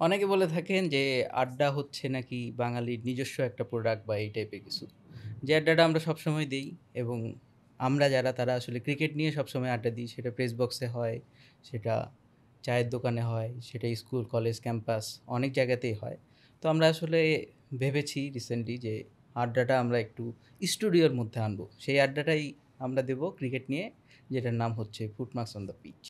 অনেকে বলে থাকেন যে আড্ডা হচ্ছে নাকি বাঙালির নিজস্ব একটা প্রোডাক্ট বা এই টাইপের কিছু। যে আড্ডাটা আমরা সবসময় দেই এবং আমরা যারা তারা আসলে ক্রিকেট নিয়ে সবসময় আড্ডা দিই। সেটা প্রেস বক্সে হয়, সেটা চায়ের দোকানে হয়, সেটা স্কুল, কলেজ, ক্যাম্পাস অনেক জায়গাতেই হয়। তো আমরা আসলে ভেবেছি রিসেন্টলি যে আড্ডাটা আমরা একটু স্টুডিওর মধ্যে আনবো। সেই আড্ডাটাই আমরা দেব ক্রিকেট নিয়ে, যেটার নাম হচ্ছে footmarks on the pitch.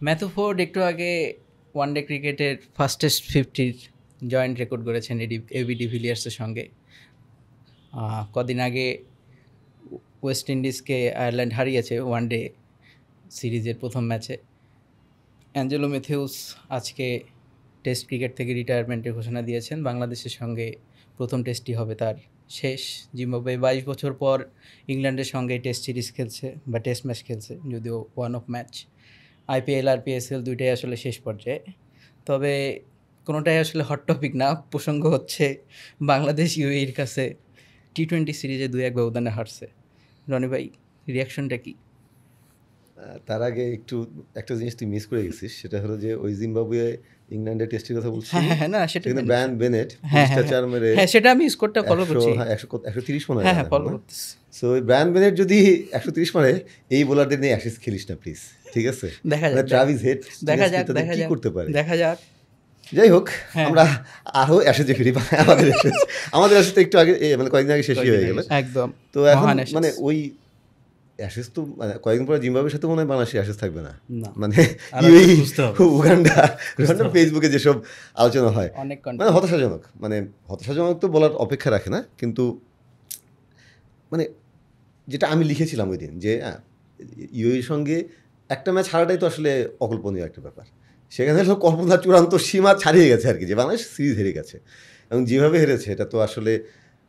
Matthew Ford একটু আগে ওয়ানডে ক্রিকেটের ফাস্টেস্ট 50-র জয়েন্ট রেকর্ড করেছেন এবি ডিভিলিয়ার্সের সঙ্গে। কদিন আগে ওয়েস্ট ইন্ডিজকে আয়ারল্যান্ড হারিয়েছে ওয়ানডে সিরিজের প্রথম ম্যাচে। অ্যাঞ্জেলো ম্যাথিউস আজকে টেস্ট ক্রিকেট থেকে রিটায়ারমেন্টের ঘোষণা দিয়েছেন। বাংলাদেশের সঙ্গে প্রথম টেস্টই হবে তার শেষ। জিম্বাবুয়ে 22 বছর পর ইংল্যান্ডের সঙ্গে টেস্ট সিরিজ খেলছে বা টেস্ট ম্যাচ খেলছে, যদিও ওয়ান অফ ম্যাচ। আইপিএল আর পিএসএল দুইটাই আসলে শেষ পর্যায়ে। তবে কোনোটাই আসলে হট টপিক না। প্রসঙ্গ হচ্ছে বাংলাদেশ ইউএইর কাছে টি-20 সিরিজে 2-1 ব্যবধানে হারছে। রনি ভাই, রিয়াকশনটা কি? তার আগে একটু একটা জিনিস তুই মিস করে গেছিস, সেটা হলো যে ওই জিম্বাবুয়ে ইংল্যান্ডের টেস্টের কথা বলছি। হ্যাঁ, না সেটা কিন্তু ব্রায়ান বেনেট হ্যাঁ, 20টা চার মেরে হ্যাঁ, সেটা আমি স্কোরটা ফলো করছি। 130 মনে হয়। হ্যাঁ, ফলো করতেছি। সো ওই ব্রায়ান বেনেট যদি 130 মারে, এই বোলারদের নিয়ে অ্যাশেজ খেলিস না প্লিজ, ঠিক আছে? দেখা যাক, ট্রাভিস হেড দেখা যাক, কি করতে পারে দেখা যাক। যাই হোক, আমরা আরো অ্যাশেজে ফিরি। আমাদের অ্যাশেজ তো একটু আগে মানে কয়েকদিন আগে শেষই হয়ে গেল একদম। তো এখন মানে ওই অ্যাশেজ তো মানে কয়েকদিন পরে জিম্বাবুয়ের সাথে মনে হয় বাংলাদেশের অ্যাশেজ থাকবে না। মানে উগান্ডা ফেসবুকে যেসব আলোচনা হয় মানে হতাশাজনক। মানে হতাশাজনক তো বলার অপেক্ষা রাখে না, কিন্তু মানে যেটা আমি লিখেছিলাম ওই দিন যে ইউএইর সঙ্গে একটা ম্যাচ হারাটাই তো আসলে অকল্পনীয় একটা ব্যাপার। সেখানে হলো কল্পনার চূড়ান্ত সীমা ছাড়িয়ে গেছে আর কি, যে বাংলাদেশ সিরিজ হেরে গেছে। এবং যেভাবে হেরেছে এটা তো আসলে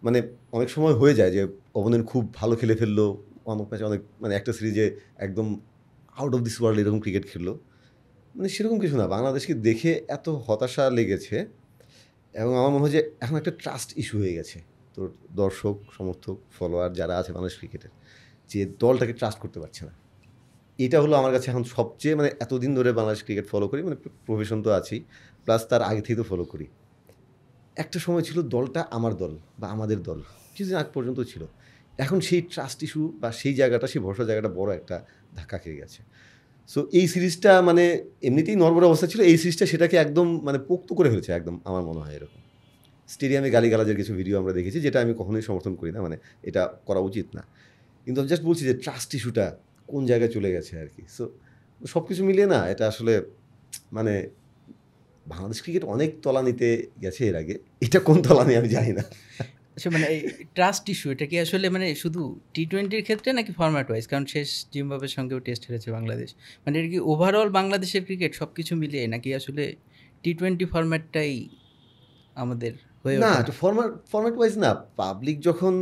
মানে অনেক সময় হয়ে যায় যে অপোনেন্ট খুব ভালো খেলে ফেললো, অনেক ম্যাচে অনেক মানে একটা সিরিজে একদম আউট অফ দিস ওয়ার্ল্ড এরকম ক্রিকেট খেললো, মানে সেরকম কিছু না। বাংলাদেশকে দেখে এত হতাশা লেগেছে এবং আমার মনে হয় যে এখন একটা ট্রাস্ট ইস্যু হয়ে গেছে। তোর দর্শক, সমর্থক, ফলোয়ার যারা আছে বাংলাদেশ ক্রিকেটের, যে দলটাকে ট্রাস্ট করতে পারছে না। এটা হলো আমার কাছে এখন সবচেয়ে মানে এতদিন ধরে বাংলাদেশ ক্রিকেট ফলো করি, মানে প্রফেশন তো আছেই, প্লাস তার আগে থেকে তো ফলো করি। একটা সময় ছিল দলটা আমার দল বা আমাদের দল, কিছুদিন আগ পর্যন্ত ছিল। এখন সেই ট্রাস্ট ইস্যু বা সেই জায়গাটা, সেই ভরসা জায়গাটা বড় একটা ধাক্কা খেয়ে গেছে। সো এই সিরিজটা মানে এমনিতেই নড়বড় অবস্থা ছিল, এই সিরিজটা সেটাকে একদম মানে পোক্ত করে ফেলেছে একদম, আমার মনে হয় এরকম। স্টেডিয়ামে গালিগালাজের কিছু ভিডিও আমরা দেখেছি, যেটা আমি কখনোই সমর্থন করি না, মানে এটা করা উচিত না। কিন্তু আমি জাস্ট বলছি যে ট্রাস্ট ইস্যুটা কোন জায়গায় চলে গেছে আর কি। সো সব কিছু মিলিয়ে না এটা আসলে মানে বাংলাদেশ ক্রিকেট অনেক তলানিতে গেছে এর আগে, এটা কোন তলানি আমি জানি না। আচ্ছা, মানে এই ট্রাস্ট ইস্যু এটা কি আসলে মানে শুধু টি-20-র ক্ষেত্রে নাকি ফরম্যাট ওয়াইজ? কারণ শেষ জিম্বাবুয়ের সঙ্গেও টেস্ট হেরেছে বাংলাদেশ। মানে এটা কি ওভারঅল বাংলাদেশের ক্রিকেট সব কিছু মিলিয়ে, নাকি আসলে টি-20 ফরম্যাটটাই আমাদের হয়ে না, ওঠে এটা ফরম্যাট ওয়াইজ না। পাবলিক যখন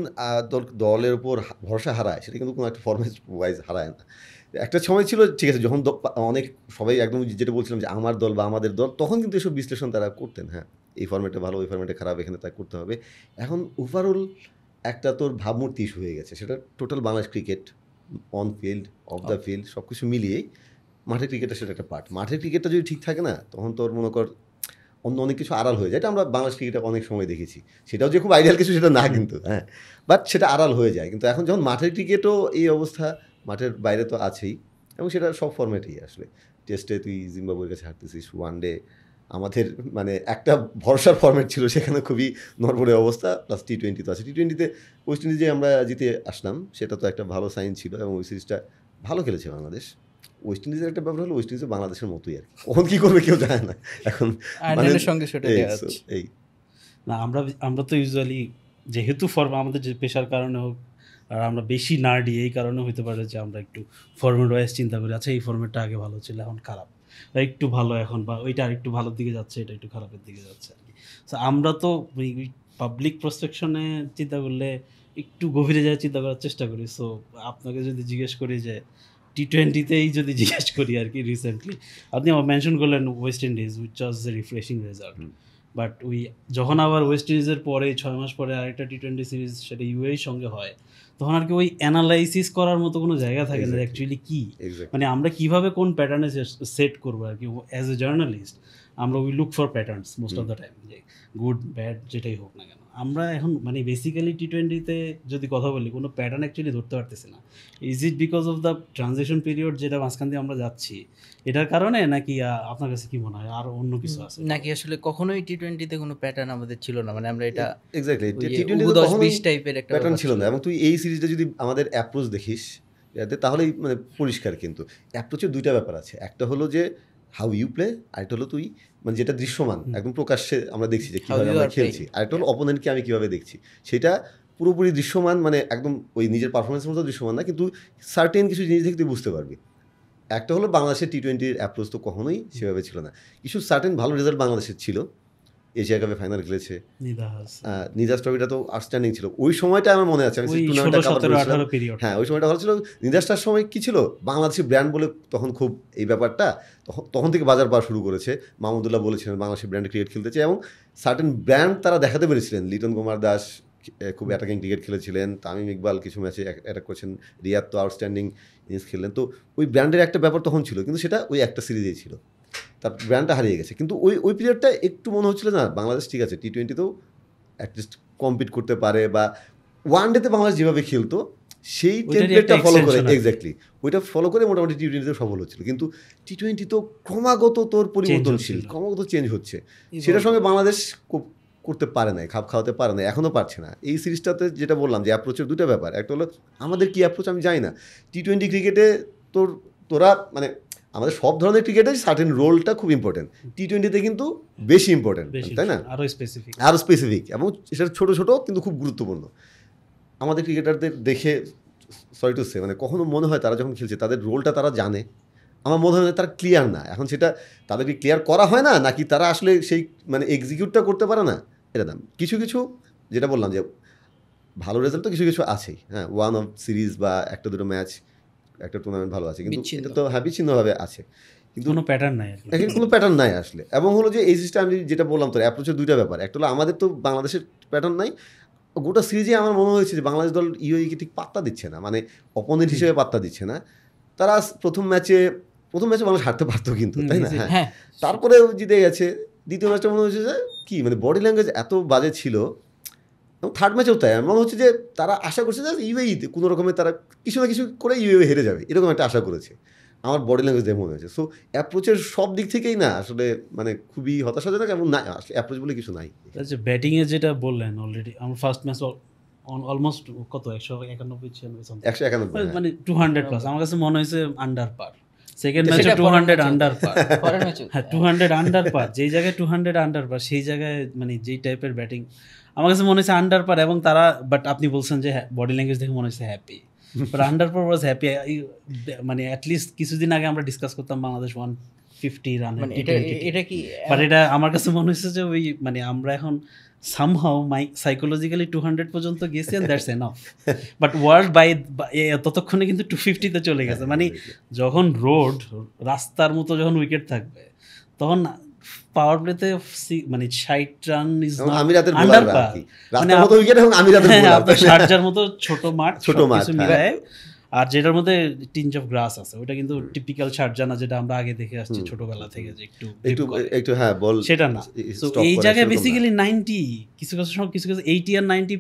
দলের উপর ভরসা হারায়, সেটা কিন্তু কোনো একটা ফরম্যাট ওয়াইজ হারায় না। একটা সময় ছিল ঠিক আছে, যখন অনেক সবাই একদম যেটা বলছিলাম যে আমার দল বা আমাদের দল, তখন কিন্তু এসব বিশ্লেষণ তারা করতেন। হ্যাঁ, এই ফরম্যাটে ভালো, ওই ফরম্যাটে খারাপ, এখানে তা করতে হবে। এখন ওভারঅল একটা তোর ভাবমূর্তি ইস্যু হয়ে গেছে, সেটা total Bangladesh cricket, on field, of the field, সব কিছু মিলিয়েই মাঠের ক্রিকেটটা সেটা একটা পার্ট। মাঠের ক্রিকেটটা যদি ঠিক থাকে না, তখন তোর মনে কর অন্য অনেক কিছু আড়াল হয়ে যায়। এটা আমরা বাংলাদেশ ক্রিকেটে অনেক সময় দেখেছি। সেটাও যে খুব আইডিয়াল কিছু সেটা না কিন্তু, হ্যাঁ, বাট সেটা আড়াল হয়ে যায়। কিন্তু এখন যখন মাঠের ক্রিকেটও এই অবস্থা, মাঠের বাইরে তো আছেই, এবং সেটা সব ফরম্যাটেই আসলে। টেস্টে তুই জিম্বাবুয়ের কাছে হারতেছিস, ওয়ান ডে আমাদের মানে একটা ভরসার ফরম্যাট ছিল, সেখানে খুবই নড়বড়ে অবস্থা, প্লাস টি-20 তো আছে। টি-20তে ওয়েস্ট ইন্ডিজে আমরা জিতে আসলাম, সেটা তো একটা ভালো সাইন ছিল, এবং ওই সিরিজটা ভালো খেলেছে বাংলাদেশ। ওয়েস্ট ইন্ডিজের একটা ব্যাপার হলো, ওয়েস্ট ইন্ডিজ বাংলাদেশের মতোই আর কি, কখন কী করবে কেউ জানে না এখন। মানে সঙ্গে সেটা এই না, আমরা তো ইউজুয়ালি যেহেতু আমাদের যে পেশার কারণে হোক, আর আমরা বেশি নার্ডি এই কারণে হতে পারে যে আমরা একটু ফরম্যাট ওয়াইজ চিন্তা করি। আচ্ছা, এই ফরম্যাটটা আগে ভালো ছিল, এখন খারাপ, বা একটু ভালো এখন, বা ওইটা আর একটু ভালোর দিকে যাচ্ছে, এটা একটু খারাপের দিকে যাচ্ছে আর কি। সো আমরা তো ওই পাবলিক প্রসপেকশনে চিন্তা করলে একটু গভীরে যায় চিন্তা করার চেষ্টা করি। সো আপনাকে যদি জিজ্ঞেস করি যে টি-20তেই যদি জিজ্ঞেস করি আর কি, রিসেন্টলি আপনি মেনশন করলেন West Indies, which was A refreshing result. But ওই যখন আবার ওয়েস্ট ইন্ডিজের পরে 6 মাস পরে আরেকটা টি-20 সিরিজ সেটা ইউএর সঙ্গে হয়, তখন আর কি ওই অ্যানালাইসিস করার মতো কোনো জায়গা থাকে না অ্যাকচুয়ালি কি, মানে আমরা কিভাবে কোন প্যাটার্নে সেট করবো আর কি। অ্যাজ এ জার্নালিস্ট আমরা we look for patterns most of the time, যে গুড ব্যাড যেটাই হোক না কেন। আমরা এখন মানে বেসিক্যালি টি-20তে যদি কথা বলি কোনো প্যাটার্ন অ্যাকচুয়ালি ধরতে পারতেছি না। Is it because of the transition period যেটা মাঝখান দিয়ে আমরা যাচ্ছি এটার কারণে, নাকি আপনার কাছে কি মনে হয় আর অন্য কিছু আছে নাকি আসলে কখনোই টি-20তে কোনো প্যাটার্ন আমাদের ছিল না, মানে আমরা এটা এক্স্যাক্টলি টি-20 10-20 টাইপের একটা প্যাটার্ন ছিল না। এবং তুই এই সিরিজটা যদি আমাদের অ্যাপ্রোচ দেখিস তাহলেই মানে পরিষ্কার, কিন্তু অ্যাপ্রোচের দুইটা ব্যাপার আছে। একটা হলো যে হাউ ইউ প্লে, আরেকটা হলো তুই মানে যেটা দৃশ্যমান একদম প্রকাশ্যে আমরা দেখছি যে কীভাবে আমরা খেলছি, আরেকটা হলো অপোনেন্টকে আমি কীভাবে দেখছি, সেটা পুরোপুরি দৃশ্যমান, মানে একদম ওই নিজের পারফরমেন্সের মতো দৃশ্যমান না, কিন্তু সার্টেন কিছু জিনিস দেখে তুই বুঝতে পারবি। একটা হলো বাংলাদেশের টি-20 অ্যাপ্রোচ তো কখনোই সেভাবে ছিল না। কিছু সার্টেন ভালো রেজাল্ট বাংলাদেশের ছিল, এশিয়া কাপে ফাইনাল খেলেছে, নিদাস ট্রফিটা তো আউটস্ট্যান্ডিং ছিল ওই সময়টা। আমার মনে আছে আমি হ্যাঁ ওই সময়টা ভালো ছিল। নিদাসটার সময় কি ছিল, বাংলাদেশি ব্র্যান্ড বলে তখন খুব এই ব্যাপারটা তখন থেকে বাজার পাওয়া শুরু করেছে। মাহমুদুল্লাহ বলেছিলেন বাংলাদেশি ব্র্যান্ড ক্রিকেট খেলতে চাই, এবং সার্টেন ব্র্যান্ড তারা দেখাতে পেরেছিলেন। লিটন কুমার দাস খুব অ্যাটাকিং ক্রিকেট খেলেছিলেন, তামিম ইকবাল কিছু ম্যাচে অ্যাটাক করেছেন, রিয়াদ তো আউটস্ট্যান্ডিং ইনিংস খেললেন। তো ওই ব্র্যান্ডের একটা ব্যাপার তখন ছিল, কিন্তু সেটা ওই একটা সিরিজেই ছিল, তার ব্র্যান্ডটা হারিয়ে গেছে। কিন্তু ওই পিরিয়ডটা একটু মনে হচ্ছিল না বাংলাদেশ ঠিক আছে টি-20তেও অ্যাটলিস্ট কম্পিট করতে পারে, বা ওয়ান ডেতে বাংলাদেশ যেভাবে খেলতো সেই টেমপ্লেটটা ফলো করে, এক্স্যাক্টলি ওইটা ফলো করে মোটামুটি টি-20তেও সফল হচ্ছিল। কিন্তু টি-20 তো ক্রমাগত তোর পরিবর্তনশীল, ক্রমাগত চেঞ্জ হচ্ছে, সেটার সঙ্গে বাংলাদেশ করতে পারে না, খাপ খাওয়াতে পারে না, এখনও পারছে না। এই সিরিজটাতে যেটা বললাম যে অ্যাপ্রোচের দুটো ব্যাপার, একটা হলো আমাদের কী অ্যাপ্রোচ আমি জানি না। টি-20 ক্রিকেটে তোরা মানে আমাদের সব ধরনের ক্রিকেটে সার্টেন রোলটা খুব ইম্পর্টেন্ট, টি-20তে কিন্তু বেশি ইম্পর্টেন্ট, তাই না, আরও স্পেসিফিক, এবং সেটা ছোটো ছোটো কিন্তু খুব গুরুত্বপূর্ণ। আমাদের ক্রিকেটারদের দেখে সরি টু সে মানে কখনো মনে হয় তারা যখন খেলছে তাদের রোলটা তারা জানে, আমার মনে হয় তারা ক্লিয়ার না। এখন সেটা তাদেরকে ক্লিয়ার করা হয় না, নাকি তারা আসলে সেই মানে এক্সিকিউটটা করতে পারে না, এটা না। কিছু কিছু যেটা বললাম যে ভালো রেজাল্ট তো কিছু কিছু আছেই, হ্যাঁ, ওয়ান অফ সিরিজ বা একটা দুটো ম্যাচ একটা টুর্নামেন্ট ভালো আছে, কিন্তু এটা তো বিচ্ছিন্নভাবে আছে, কিন্তু কোনো প্যাটার্ন নাই, কোনো প্যাটার্ন নাই আসলে। এবং হলো যে এই সিরিজটা আমি যেটা বললাম তোর অ্যাপ্রোচের দুইটা ব্যাপার, একটা হলো আমাদের তো বাংলাদেশের প্যাটার্ন নাই। গোটা সিরিজে আমার মনে হয়েছে যে বাংলাদেশ দল ইউএইকে ঠিক পাত্তা দিচ্ছে না, মানে অপোনেন্ট হিসেবে পাত্তা দিচ্ছে না। তারা প্রথম ম্যাচে বাংলাদেশ হারতে পারতো কিন্তু, তাই না, হ্যাঁ, তারপরে জিতে গেছে। দ্বিতীয় ম্যাচটা মনে হয়েছে যে কি মানে বডি ল্যাঙ্গুয়েজ এত বাজে ছিল, এবং থার্ড ম্যাচেও তাই মনে হচ্ছে যে তারা আশা করছে যে ইউএইতে কোনো রকমের তারা কিছু না কিছু করে ইউএই হেরে যাবে, এরকম একটা আশা করেছে আমার বডি ল্যাঙ্গুয়েজ দেখে মনে হয়েছে। সো অ্যাপ্রোচের সব দিক থেকেই না আসলে মানে খুবই হতাশাজনক, এবং না আসলে অ্যাপ্রোচ বলে কিছু নাই। আচ্ছা, ব্যাটিংয়ে যেটা বললেন অলরেডি, আমার ফার্স্ট ম্যাচ অলমোস্ট কত 191 মানে 200+, আমার কাছে মনে হয়েছে আন্ডার পার। সেকেন্ড ম্যাচে 200 আন্ডার পার, হ্যাঁ 200 আন্ডার পার, যেই জায়গায় 200 আন্ডার পার সেই জায়গায় মানে যেই টাইপের ব্যাটিং আমার কাছে মনে হয়েছে আন্ডার পার। এবং তারা বাট আপনি বলছেন যে বডি ল্যাঙ্গুয়েজ দেখে মনে হচ্ছে happy, but under per was happy. মানে অ্যাটলিস্ট কিছুদিন আগে আমরা ডিসকাস করতাম বাংলাদেশ 150 রান, এটা কি, বাট এটা আমার কাছে মনে হচ্ছে যে ওই মানে আমরা এখন somehow সাইকোলজিক্যালি 200 পর্যন্ত গেছি, and that's enough. But world by ততক্ষণে কিন্তু 250-তে চলে গেছে। মানে যখন রাস্তার মতো যখন উইকেট থাকবে তখন পাওয়ার প্লেতে মানে 60 রান ইজ আমিরাতের বোলার আর কি, রাস্তার মতো উইকেট এবং আমিরাতের বোলার, শারজার মতো ছোট মাঠ মিলায়, আর যেটার মধ্যে টিঞ্জ অফ গ্রাস আছে, ওটা কিন্তু টিপিক্যাল শারজা না, যেটা আমরা আগে দেখে আসছি ছোটবেলা থেকে, যে একটু হ্যাঁ বল, সেটা না। তো এই জায়গায় বেসিক্যালি 90 কিছু 80 আর 90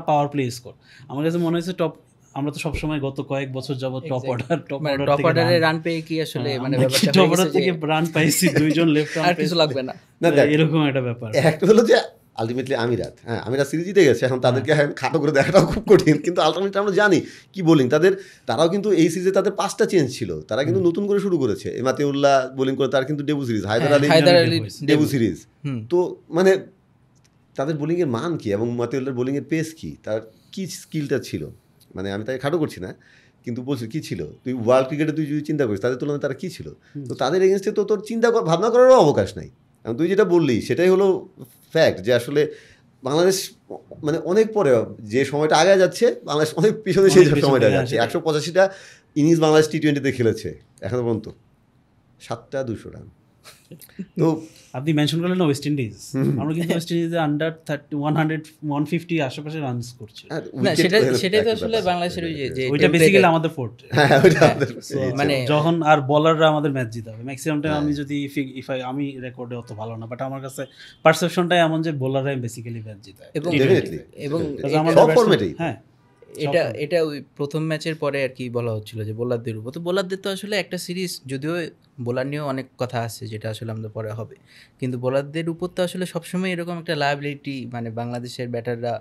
পাওয়ার প্লে স্কোর আমার কাছে মনে হয়েছে টপ। আমরা তো সবসময় গত কয়েক বছর যাবত টপ অর্ডারে রান পেয়ে কি আসলে মানে ব্যাপারটা টপ অর্ডার থেকে রান পাইছি, দুইজন লেফট আর্ম, আর কিছু লাগবে না, এরকম একটা ব্যাপার। একটা হলো যে আলটিমেটলি আমিরাত সিরিজ জিতে গেছে, এখন তাদেরকে খাটো করে দেখাটাও খুব কঠিন, কিন্তু আলটিমেটলি আমরা জানি কি বোলিং তারাও কিন্তু এই সিরিজে তাদের 5টা চেঞ্জ ছিল, তারা কিন্তু নতুন করে শুরু করেছে। মাতিউল্লাহ বোলিং করে, তার কিন্তু debut series, Haider Ali debut series. তো মানে তাদের বোলিংয়ের মান কি, এবং মাতিউল্লাহর বোলিংয়ের পেস কি, তার কি স্কিলটা ছিল, মানে আমি তাকে খাটো করছি না, কিন্তু বলছি কী ছিল। তুই ওয়ার্ল্ড ক্রিকেটে তুই যদি চিন্তা করিস তাদের তুলনায় তারা কী ছিল, তো তাদের এগেনস্টে তো তোর ভাবনা করারও অবকাশ নাই। এবং তুই যেটা বললি সেটাই হলো ফ্যাক্ট, যে আসলে বাংলাদেশ মানে অনেক পরে যে সময়টা আগে যাচ্ছে, বাংলাদেশ অনেক পিছনে সেই সময়টা যাচ্ছে। 185টা ইনিংস বাংলাদেশ টি-20তে খেলেছে এখনো পর্যন্ত, 7টা 200 রান, তো আপনি মেনশন করলেন না ওয়েস্ট ইন্ডিজ, আমরা কিন্তু ওয়েস্ট ইন্ডিজে আন্ডার 100-150 আশেপাশে রানস করছে। না সেটাই তো আসলে বাংলাদেশের ওই যে ওইটা বেসিক্যালি আমাদের ফোর্ট, মানে যখন আর বলাররা আমাদের ম্যাচ জিতাবে ম্যাক্সিমাম টাইম। আমি যদি আমি রেকর্ডে অত ভালো না, বাট আমার কাছে পারসেপশনটাই এমন যে বোলাররাই বেসিক্যালি ম্যাচ জিতায় এবং হ্যাঁ এটা ওই প্রথম ম্যাচের পরে আর কি বলা হচ্ছিল যে বোলারদের উপর, তো বোলারদের তো আসলে একটা সিরিজ, যদিও বোলার নিয়েও অনেক কথা আছে যেটা আসলে আমাদের পরে হবে, কিন্তু বোলারদের উপর তো আসলে সবসময় এরকম একটা লায়াবিলিটি মানে বাংলাদেশের ব্যাটাররা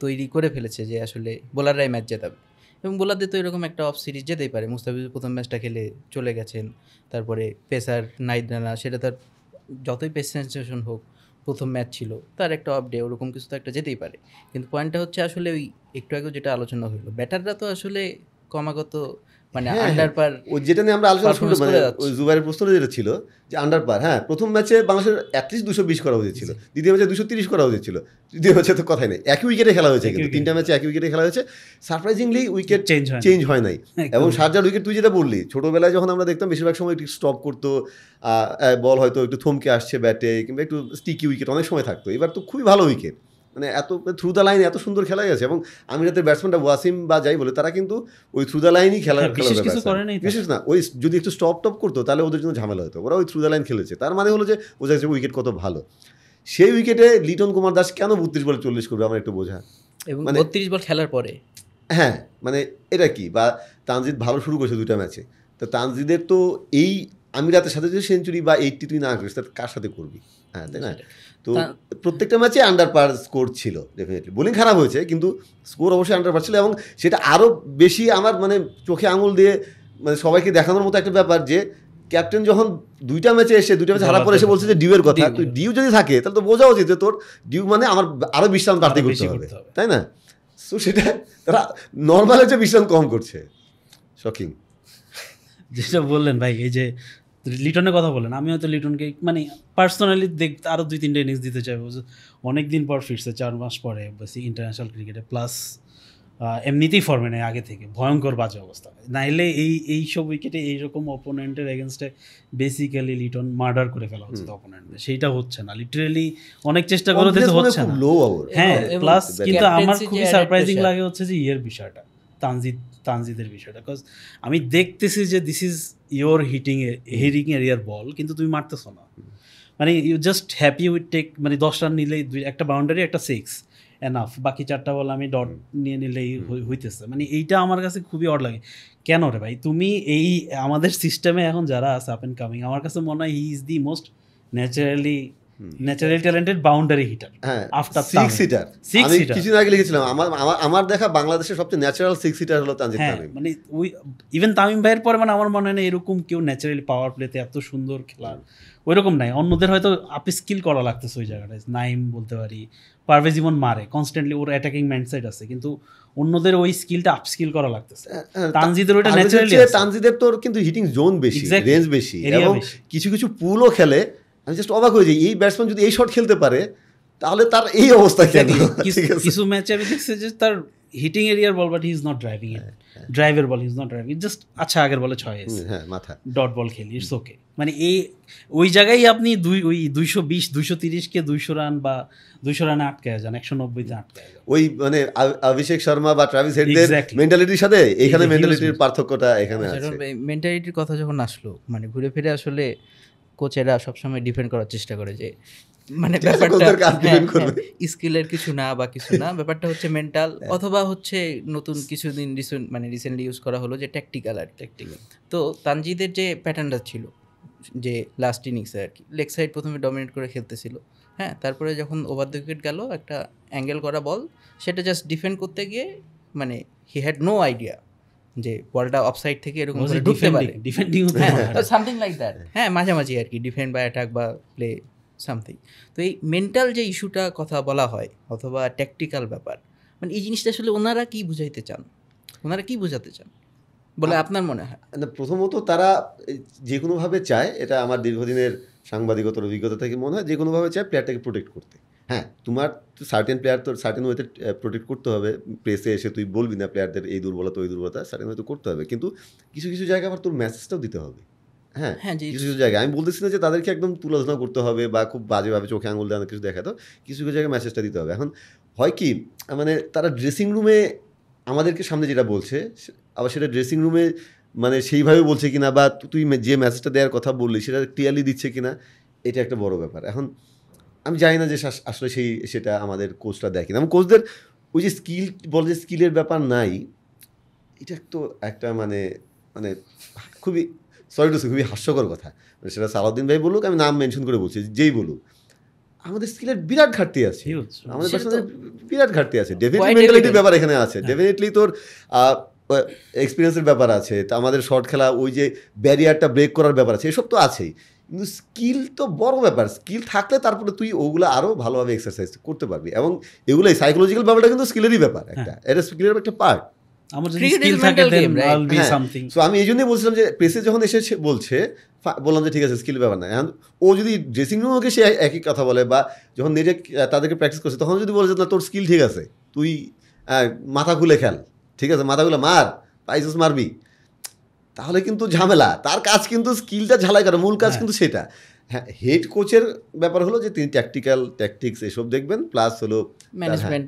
তৈরি করে ফেলেছে যে আসলে বোলাররাই ম্যাচ জেতাবে, এবং বোলারদের তো এরকম একটা অফ সিরিজ যেতেই পারে। মুস্তাফিজুর প্রথম ম্যাচটা খেলে চলে গেছেন, তারপরে পেসার নাহিদ রানা, সেটা তার যতই পেস সেন্সেশন হোক প্রথম ম্যাচ ছিল, তার একটা অফ ডে, ওরকম কিছু তো একটা যেতেই পারে। কিন্তু পয়েন্টটা হচ্ছে আসলে ওই একটু আগেও যেটা আলোচনা হলো, ব্যাটাররা তো আসলে ক্রমাগত মানে আন্ডার পার, ওই যেটা নিয়ে আমরা আলোচনা শুরু মানে ওই জুবাইরের প্রশ্ন যেটা ছিল যে আন্ডার পার, হ্যাঁ প্রথম ম্যাচে বাংলাদেশের অ্যাটলিস্ট 220 করা উচিত ছিল, দ্বিতীয় ম্যাচে 230 করা উচিত ছিল, তৃতীয় ম্যাচে তো কথাই নেই, একই উইকেটে খেলা হয়েছে, কিন্তু 3টা ম্যাচে একই উইকেটে খেলা হয়েছে, সারপ্রাইজিংলি উইকেট চেঞ্জ হয় নাই। এবং শারজার উইকেট তুই যেটা বললি, ছোটোবেলায় যখন আমরা দেখতাম বেশিরভাগ সময় একটু স্টপ করতো, বল হয়তো একটু থমকে আসছে ব্যাটে, কিংবা একটু স্টিকি উইকেট অনেক সময় থাকতো, এবার তো খুবই ভালো উইকেট, মানে এত থ্রু দ্য লাইন এত সুন্দর খেলা গেছে। এবং আমিরাতের ব্যাটসম্যানটা ওয়াসিম বা যাই বলে, তারা কিন্তু ওই থ্রু দ্য লাইনই বিশেষ না, ওই যদি একটু স্টপ করতো তাহলে ওদের জন্য ঝামেলা হতো, ওরা ওই থ্রু দ্য লাইন খেলেছে, তার মানে হলো যে বোঝা যাচ্ছে উইকেট কত ভালো। সেই উইকেটে লিটন কুমার দাস কেন 32 বলে 40 করবে আমার একটু বোঝা, এবং 32 বল খেলার পরে, হ্যাঁ মানে এটা কি, বা তানজিদ ভালো শুরু করেছে 2টা ম্যাচে, তো তানজিদের তো এই আমিরাতের সাথে যদি সেঞ্চুরি বা 80 তুই না করিস তাহলে কার সাথে করবি, হ্যাঁ তাই না? তো প্রত্যেকটা ম্যাচে আন্ডার পার স্কোর ছিল, ডেফিনেটলি বোলিং খারাপ হয়েছে কিন্তু স্কোর অবশ্যই আন্ডার পার ছিল, এবং সেটা আরও বেশি আমার মানে চোখে আঙুল দিয়ে মানে সবাইকে দেখানোর মতো একটা ব্যাপার যে ক্যাপ্টেন যখন 2টা ম্যাচে হারার পরে এসে বলছে যে ডিউয়ের কথা, তুই ডিউ যদি থাকে তাহলে তো বোঝা উচিত যে তোর ডিউ মানে আমার আরও বিশ্রাম বাড়তি করতে হবে, তাই না? সো সেটা তারা নর্মাল হচ্ছে বিশ্রাম কম করছে, শকিং। যেটা বললেন ভাই, এই যে লিটনের কথা বলেন, আমি হয়তো লিটনকে মানে পার্সোনালি দেখতে আরও 2-3টা ইনিংস দিতে চাইবো, অনেক দিন পর ফিরছে 4 মাস পরে বেশি ইন্টারন্যাশনাল ক্রিকেটে, প্লাস এমনিতেই ফর্মে নেই আগে থেকে, ভয়ঙ্কর বাজে অবস্থা, নাইলে এইসব উইকেটে এইরকম অপোনেন্টের এগেনস্টে বেসিক্যালি লিটন মার্ডার করে ফেলা হচ্ছে অপোনেন্টদের, সেইটা হচ্ছে না, লিটারেলি অনেক চেষ্টা করে দিতে হচ্ছে না, হ্যাঁ প্লাস। কিন্তু আমার খুবই সারপ্রাইজিং লাগে হচ্ছে যে বিষয়টা তানজিদের বিষয়টা, বিকজ আমি দেখতেছি যে দিস ইজ ইয়োর হিটিং এরিয়ার বল, কিন্তু তুমি মারতেছো না, মানে you just happy with take, মানে 10 রান নিলেই একটা বাউন্ডারি একটা 6 এনাফ, বাকি 4টা বল আমি ডট নিয়ে নিলেই হইতেছে, মানে এইটা আমার কাছে খুবই অড লাগে। কেন রে ভাই, তুমি এই আমাদের সিস্টেমে এখন যারা আছে আপ অ্যান্ড কামিং, আমার কাছে মনে হয় he is the most naturally talented boundary hitter after 6 hitter. আমি কিছুদিন আগে লিখেছিলাম আমার দেখা বাংলাদেশের সবচেয়ে ন্যাচারাল 6 হিটার হলো তানজিদ তামিম, মানে ওই ইভেন তামিম ভাইয়ের পরে মানে আমার মনে হয় না এরকম কেউ ন্যাচারালি পাওয়ার প্লেতে এত সুন্দর খেলার ওইরকম নাই। অন্যদের হয়তো আপ স্কিল করা লাগতেছে ওই জায়গাটায়, নাইম বলতে পারি, পারভেজ জীবন মারে কনস্ট্যান্টলি, ওর অ্যাটাকিং মাইন্ডসেট আছে, কিন্তু অন্যদের ওই স্কিলটা আপ স্কিল করা লাগতেছে। তানজিদের ওইটা ন্যাচারালি, তানজিদের তোর কিন্তু হিটিং জোন বেশি, রেঞ্জ বেশি, এবং কিছু কিছু পুলও খেলে। আমি জাস্ট অবাক হয়ে যাই, এই ব্যাটসম্যান যদি এই শট খেলতে পারে তাহলে তার এই অবস্থা কেন? কিছু ম্যাচে আমি দেখছি যে তার হিটিং এরিয়ার ball, but he is not driving it, ড্রাইভের ball he is not driving it, just আচ্ছা আগের বলে 6 মাথা ডট বল খেলি, ইটস ওকে। মানে ওই জায়গায় আপনি ওই 220-230-কে 200 রান বা 200 রানে আটকায় যান, 190-তে আটকায় যান, ওই মানে অভিষেক শর্মা বা ট্রাভিস হেডদের মেন্টালিটির সাথে এখানে মেন্টালিটির পার্থক্যটা এখানে আছে। মেন্টালিটির কথা যখন আসলো, মানে ঘুরে ফিরে আসলে কোচেরা সবসময় ডিফেন্ড করার চেষ্টা করে যে মানে ব্যাপারটা স্কিলের কিছু না বা কিছু না, ব্যাপারটা হচ্ছে মেন্টাল, অথবা হচ্ছে নতুন কিছুদিন রিসেন্টলি ইউজ করা হলো যে ট্যাকটিক্যাল। তো তানজিদের যে প্যাটার্নটা ছিল যে লাস্ট ইনিংসে আর কি, লেগ সাইড প্রথমে ডমিনেট করে খেলতেছিল, হ্যাঁ, তারপরে যখন ওভার দ্য উইকেট গেল একটা অ্যাঙ্গেল করা বল, সেটা জাস্ট ডিফেন্ড করতে গিয়ে মানে হি হ্যাড নো আইডিয়া যে বলটা অফসাইড থেকে এরকম করে ঢুকতে পারে, ডিফেন্ডিং সামথিং লাইক দ্যাট, হ্যাঁ মাঝামাঝি আর কি, ডিফেন্ড বা অ্যাটাক বা প্লে সামথিং। তো এই মেন্টাল যে ইস্যুটা কথা বলা হয় অথবা ট্যাকটিক্যাল ব্যাপার, মানে এই জিনিসটা আসলে ওনারা কি বুঝাইতে চান, ওনারা কি বোঝাতে চান বলে আপনার মনে হয়? প্রথমত তারা যে কোনোভাবে চায়, এটা আমার দীর্ঘদিনের সাংবাদিকতার অভিজ্ঞতা থেকে মনে হয়, যে কোনোভাবে চায় প্লেয়ারটাকে প্রোটেক্ট করতে। হ্যাঁ, তোমার সার্টেন প্লেয়ার তো সার্টেন ওয়েতে প্রোটেক্ট করতে হবে, প্রেসে এসে তুই বলবি না প্লেয়ারদের এই দুর্বলতা ওই দুর্বলতা, সার্টেন ওয়েতে করতে হবে, কিন্তু কিছু কিছু জায়গায় আবার তোর মেসেজটাও দিতে হবে। হ্যাঁ হ্যাঁ, জি। কিছু কিছু জায়গায় আমি বলতেছি না যে তাদেরকে একদম তুলনা করতে হবে বা খুব বাজেভাবে চোখে আঙুল দেওয়ানো কিছু দেখাতো, কিছু কিছু জায়গায় মেসেজটা দিতে হবে। এখন হয় কি মানে তারা ড্রেসিং রুমে আমাদেরকে সামনে যেটা বলছে আবার সেটা ড্রেসিং রুমে মানে সেইভাবে বলছে কিনা বা তুই যে মেসেজটা দেওয়ার কথা বললি সেটা ক্লিয়ারলি দিচ্ছে কিনা, এটা একটা বড় ব্যাপার। এখন আমি জানি না যে আসলে সেটা আমাদের কোচটা দেখে না। কোচদের ওই যে স্কিল বলে যে স্কিলের ব্যাপার নাই, এটা তো একটা মানে মানে খুবই সরি টু সে খুবই হাস্যকর কথা। মানে সেটা সালাউদ্দিন ভাই বলুক, আমি নাম মেনশন করে বলছি, যেই বলুক, আমাদের স্কিলের বিরাট ঘাটতি আছে, আমাদের পার্সোনাল বিরাট ঘাটতি আছে। ডেফিনেটলি মেন্টালিটির ব্যাপার এখানে আছে, ডেফিনেটলি তোর এক্সপিরিয়েন্সের ব্যাপার আছে, তা আমাদের শর্ট খেলা ওই যে ব্যারিয়ারটা ব্রেক করার ব্যাপার আছে, এসব তো আছেই। কিন্তু স্কিল তো বড় ব্যাপার, স্কিল থাকলে তারপরে তুই ওগুলো আরও ভালোভাবে এক্সারসাইজ করতে পারবি। এবং এগুলোই সাইকোলজিক্যাল ব্যাপারটা কিন্তু স্কিলেরই ব্যাপার, এটা স্কিলের একটা পার্ট। আমি এই জন্যই বলছিলাম যে প্রেসে যখন এসে বলছে, বললাম যে ঠিক আছে স্কিল ব্যাপার না। এখন ও যদি ড্রেসিং রুমকে সে একই কথা বলে বা যখন নিজে তাদেরকে প্র্যাকটিস করছে তখন যদি বলে যে না তোর স্কিল ঠিক আছে, তুই মাথা খুলে খেল, ঠিক আছে মাথা খুলে মার, পাইসেস মারবি, তাহলে কিন্তু ঝামেলা। তার কাজ কিন্তু স্কিলটা ঝালাই করা, মূল কাজ কিন্তু সেটা। হ্যাঁ, হেড কোচের ব্যাপার হলো যে তিনি ট্যাকটিক্স এসব দেখবেন, প্লাস হলো ম্যানেজমেন্ট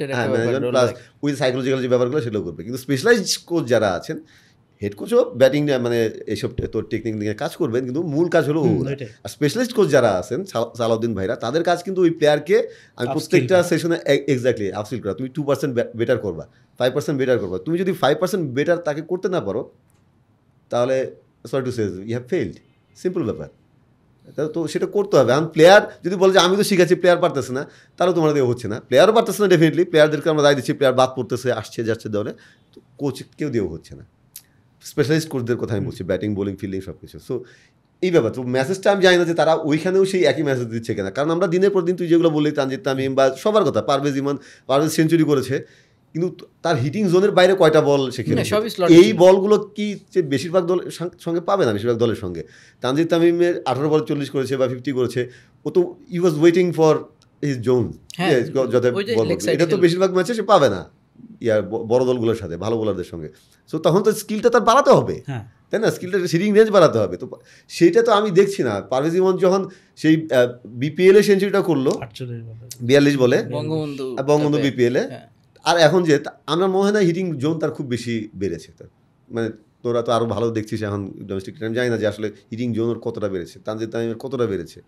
প্লাস ওই সাইকোলজিক্যাল যে ব্যাপারগুলো সেগুলো করবে। কিন্তু স্পেশালাইজড কোচ যারা আছেন, হেড কোচও ব্যাটিং মানে এইসব তোর টেকনিক নিয়ে কাজ করবেন, কিন্তু মূল কাজ হলো আর স্পেশালিস্ট কোচ যারা আছেন সালাউদ্দিন ভাইরা, তাদের কাজ কিন্তু ওই প্লেয়ারকে আমি প্রত্যেকটা সেশনে এক্স্যাক্টলি আপস্কিল করা। তুমি 2% বেটার করবা, 5% বেটার করবা। তুমি যদি 5% বেটার তাকে করতে না পারো, তাহলে sorry to say you have failed, simple ব্যাপার। তো সেটা করতে হবে। এখন প্লেয়ার যদি বলে যে আমি তো শিখাচ্ছি, প্লেয়ার পারতেছে না, তাহলে তোমার দিয়ে হচ্ছে না। প্লেয়ারও পারতেছে না, ডেফিনেটলি প্লেয়ারদেরকে আমরা দায় দিচ্ছি, প্লেয়ার বাদ পড়তেছে, আসছে যাচ্ছে দলে, তো কোচ কেউ দিয়েও হচ্ছে না। স্পেশালিস্ট কোচদের কথা আমি বলছি, ব্যাটিং বোলিং ফিল্ডিং সব কিছু। সো এই ব্যাপার। তো মেসেজটা আমি জানি না যে তারা ওইখানেও সেই একই মেসেজ দিচ্ছে কিনা, কারণ আমরা দিনের পর দিন তুই যেগুলো বললি, তানজিদ তামিম বা সবার কথা, পারভেজ সেঞ্চুরি করেছে, কিন্তু তার হিটিং জোনের বাইরে কয়টা বল সে খেলেছে, এই বলগুলো কি যে বেশিরভাগ দলের সঙ্গে পাবে না, বেশিরভাগ দলের সঙ্গে। তানজিদ তামিমের 18 বল 40 করেছে বা 50 করেছে, ও তো he was waiting for his zone, যাতে বল, এটা তো বেশিরভাগ ম্যাচে সে পাবে না বড় দলগুলোর সাথে, ভালো বোলারদের সঙ্গে। সো তখন তো স্কিলটা তার বাড়াতে হবে, তাই না? স্কিলটা সিটিং রেঞ্জ বাড়াতে হবে। তো সেইটা তো আমি দেখছি না। পারভেজ ইমন যখন সেই বিপিএল-এ সেঞ্চুরিটা করলো 42 বলে বঙ্গবন্ধু বিপিএল-এ, আর এখন যে আমার মনে হয় না হিটিং জোন তার খুব বেশি বেড়েছে। মানে তোরা তো আরও ভালো দেখছিস এখন ডোমেস্টিক, আমি জানি না যে আসলে হিটিং জোন ওর কতটা বেড়েছে, তানজিদ তামিমের কতটা বেড়েছে।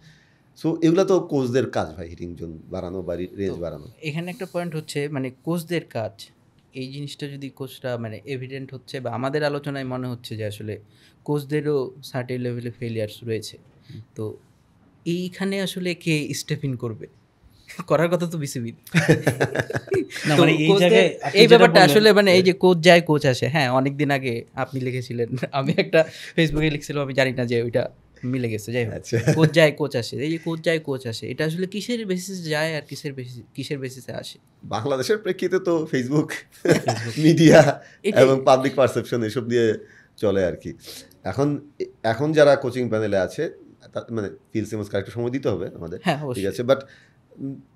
সো এগুলো তো কোচদের কাজ ভাই, হিটিং জোন বাড়ানো বা রেঞ্জ বাড়ানো। এখানে একটা পয়েন্ট হচ্ছে মানে কোচদের কাজ, এই জিনিসটা যদি কোচরা মানে এভিডেন্ট হচ্ছে বা আমাদের আলোচনায় মনে হচ্ছে যে আসলে কোচদেরও সার্টেন লেভেলে ফেলিয়ার্স রয়েছে, তো এইখানে আসলে কে স্টেপ ইন করবে? করার কথা তো বিসিবি। এই ব্যাপারটা আসলে মানে এই যে কোচ যায় কোচ আসে, হ্যাঁ অনেকদিন আগে আপনি লিখেছিলেন, আমি একটা ফেসবুকে লিখছিলাম, আমি জানি না যে ওইটা মিলে গেছে, যাই হোক, কোচ যায় কোচ আসে, এই যে কোচ যায় কোচ আসে, এটা আসলে কিসের বেসিসে যায় আর কিসের বেসিসে আসে? বাংলাদেশের প্রেক্ষিতে তো ফেসবুক, মিডিয়া এবং পাবলিক পারসেপশন এসব দিয়ে চলে আর কি। এখন যারা কোচিং প্যানেলে আছে, মানে ফিল সিমন্সকে একটা সময় দিতে হবে আমাদের, ঠিক আছে, বাট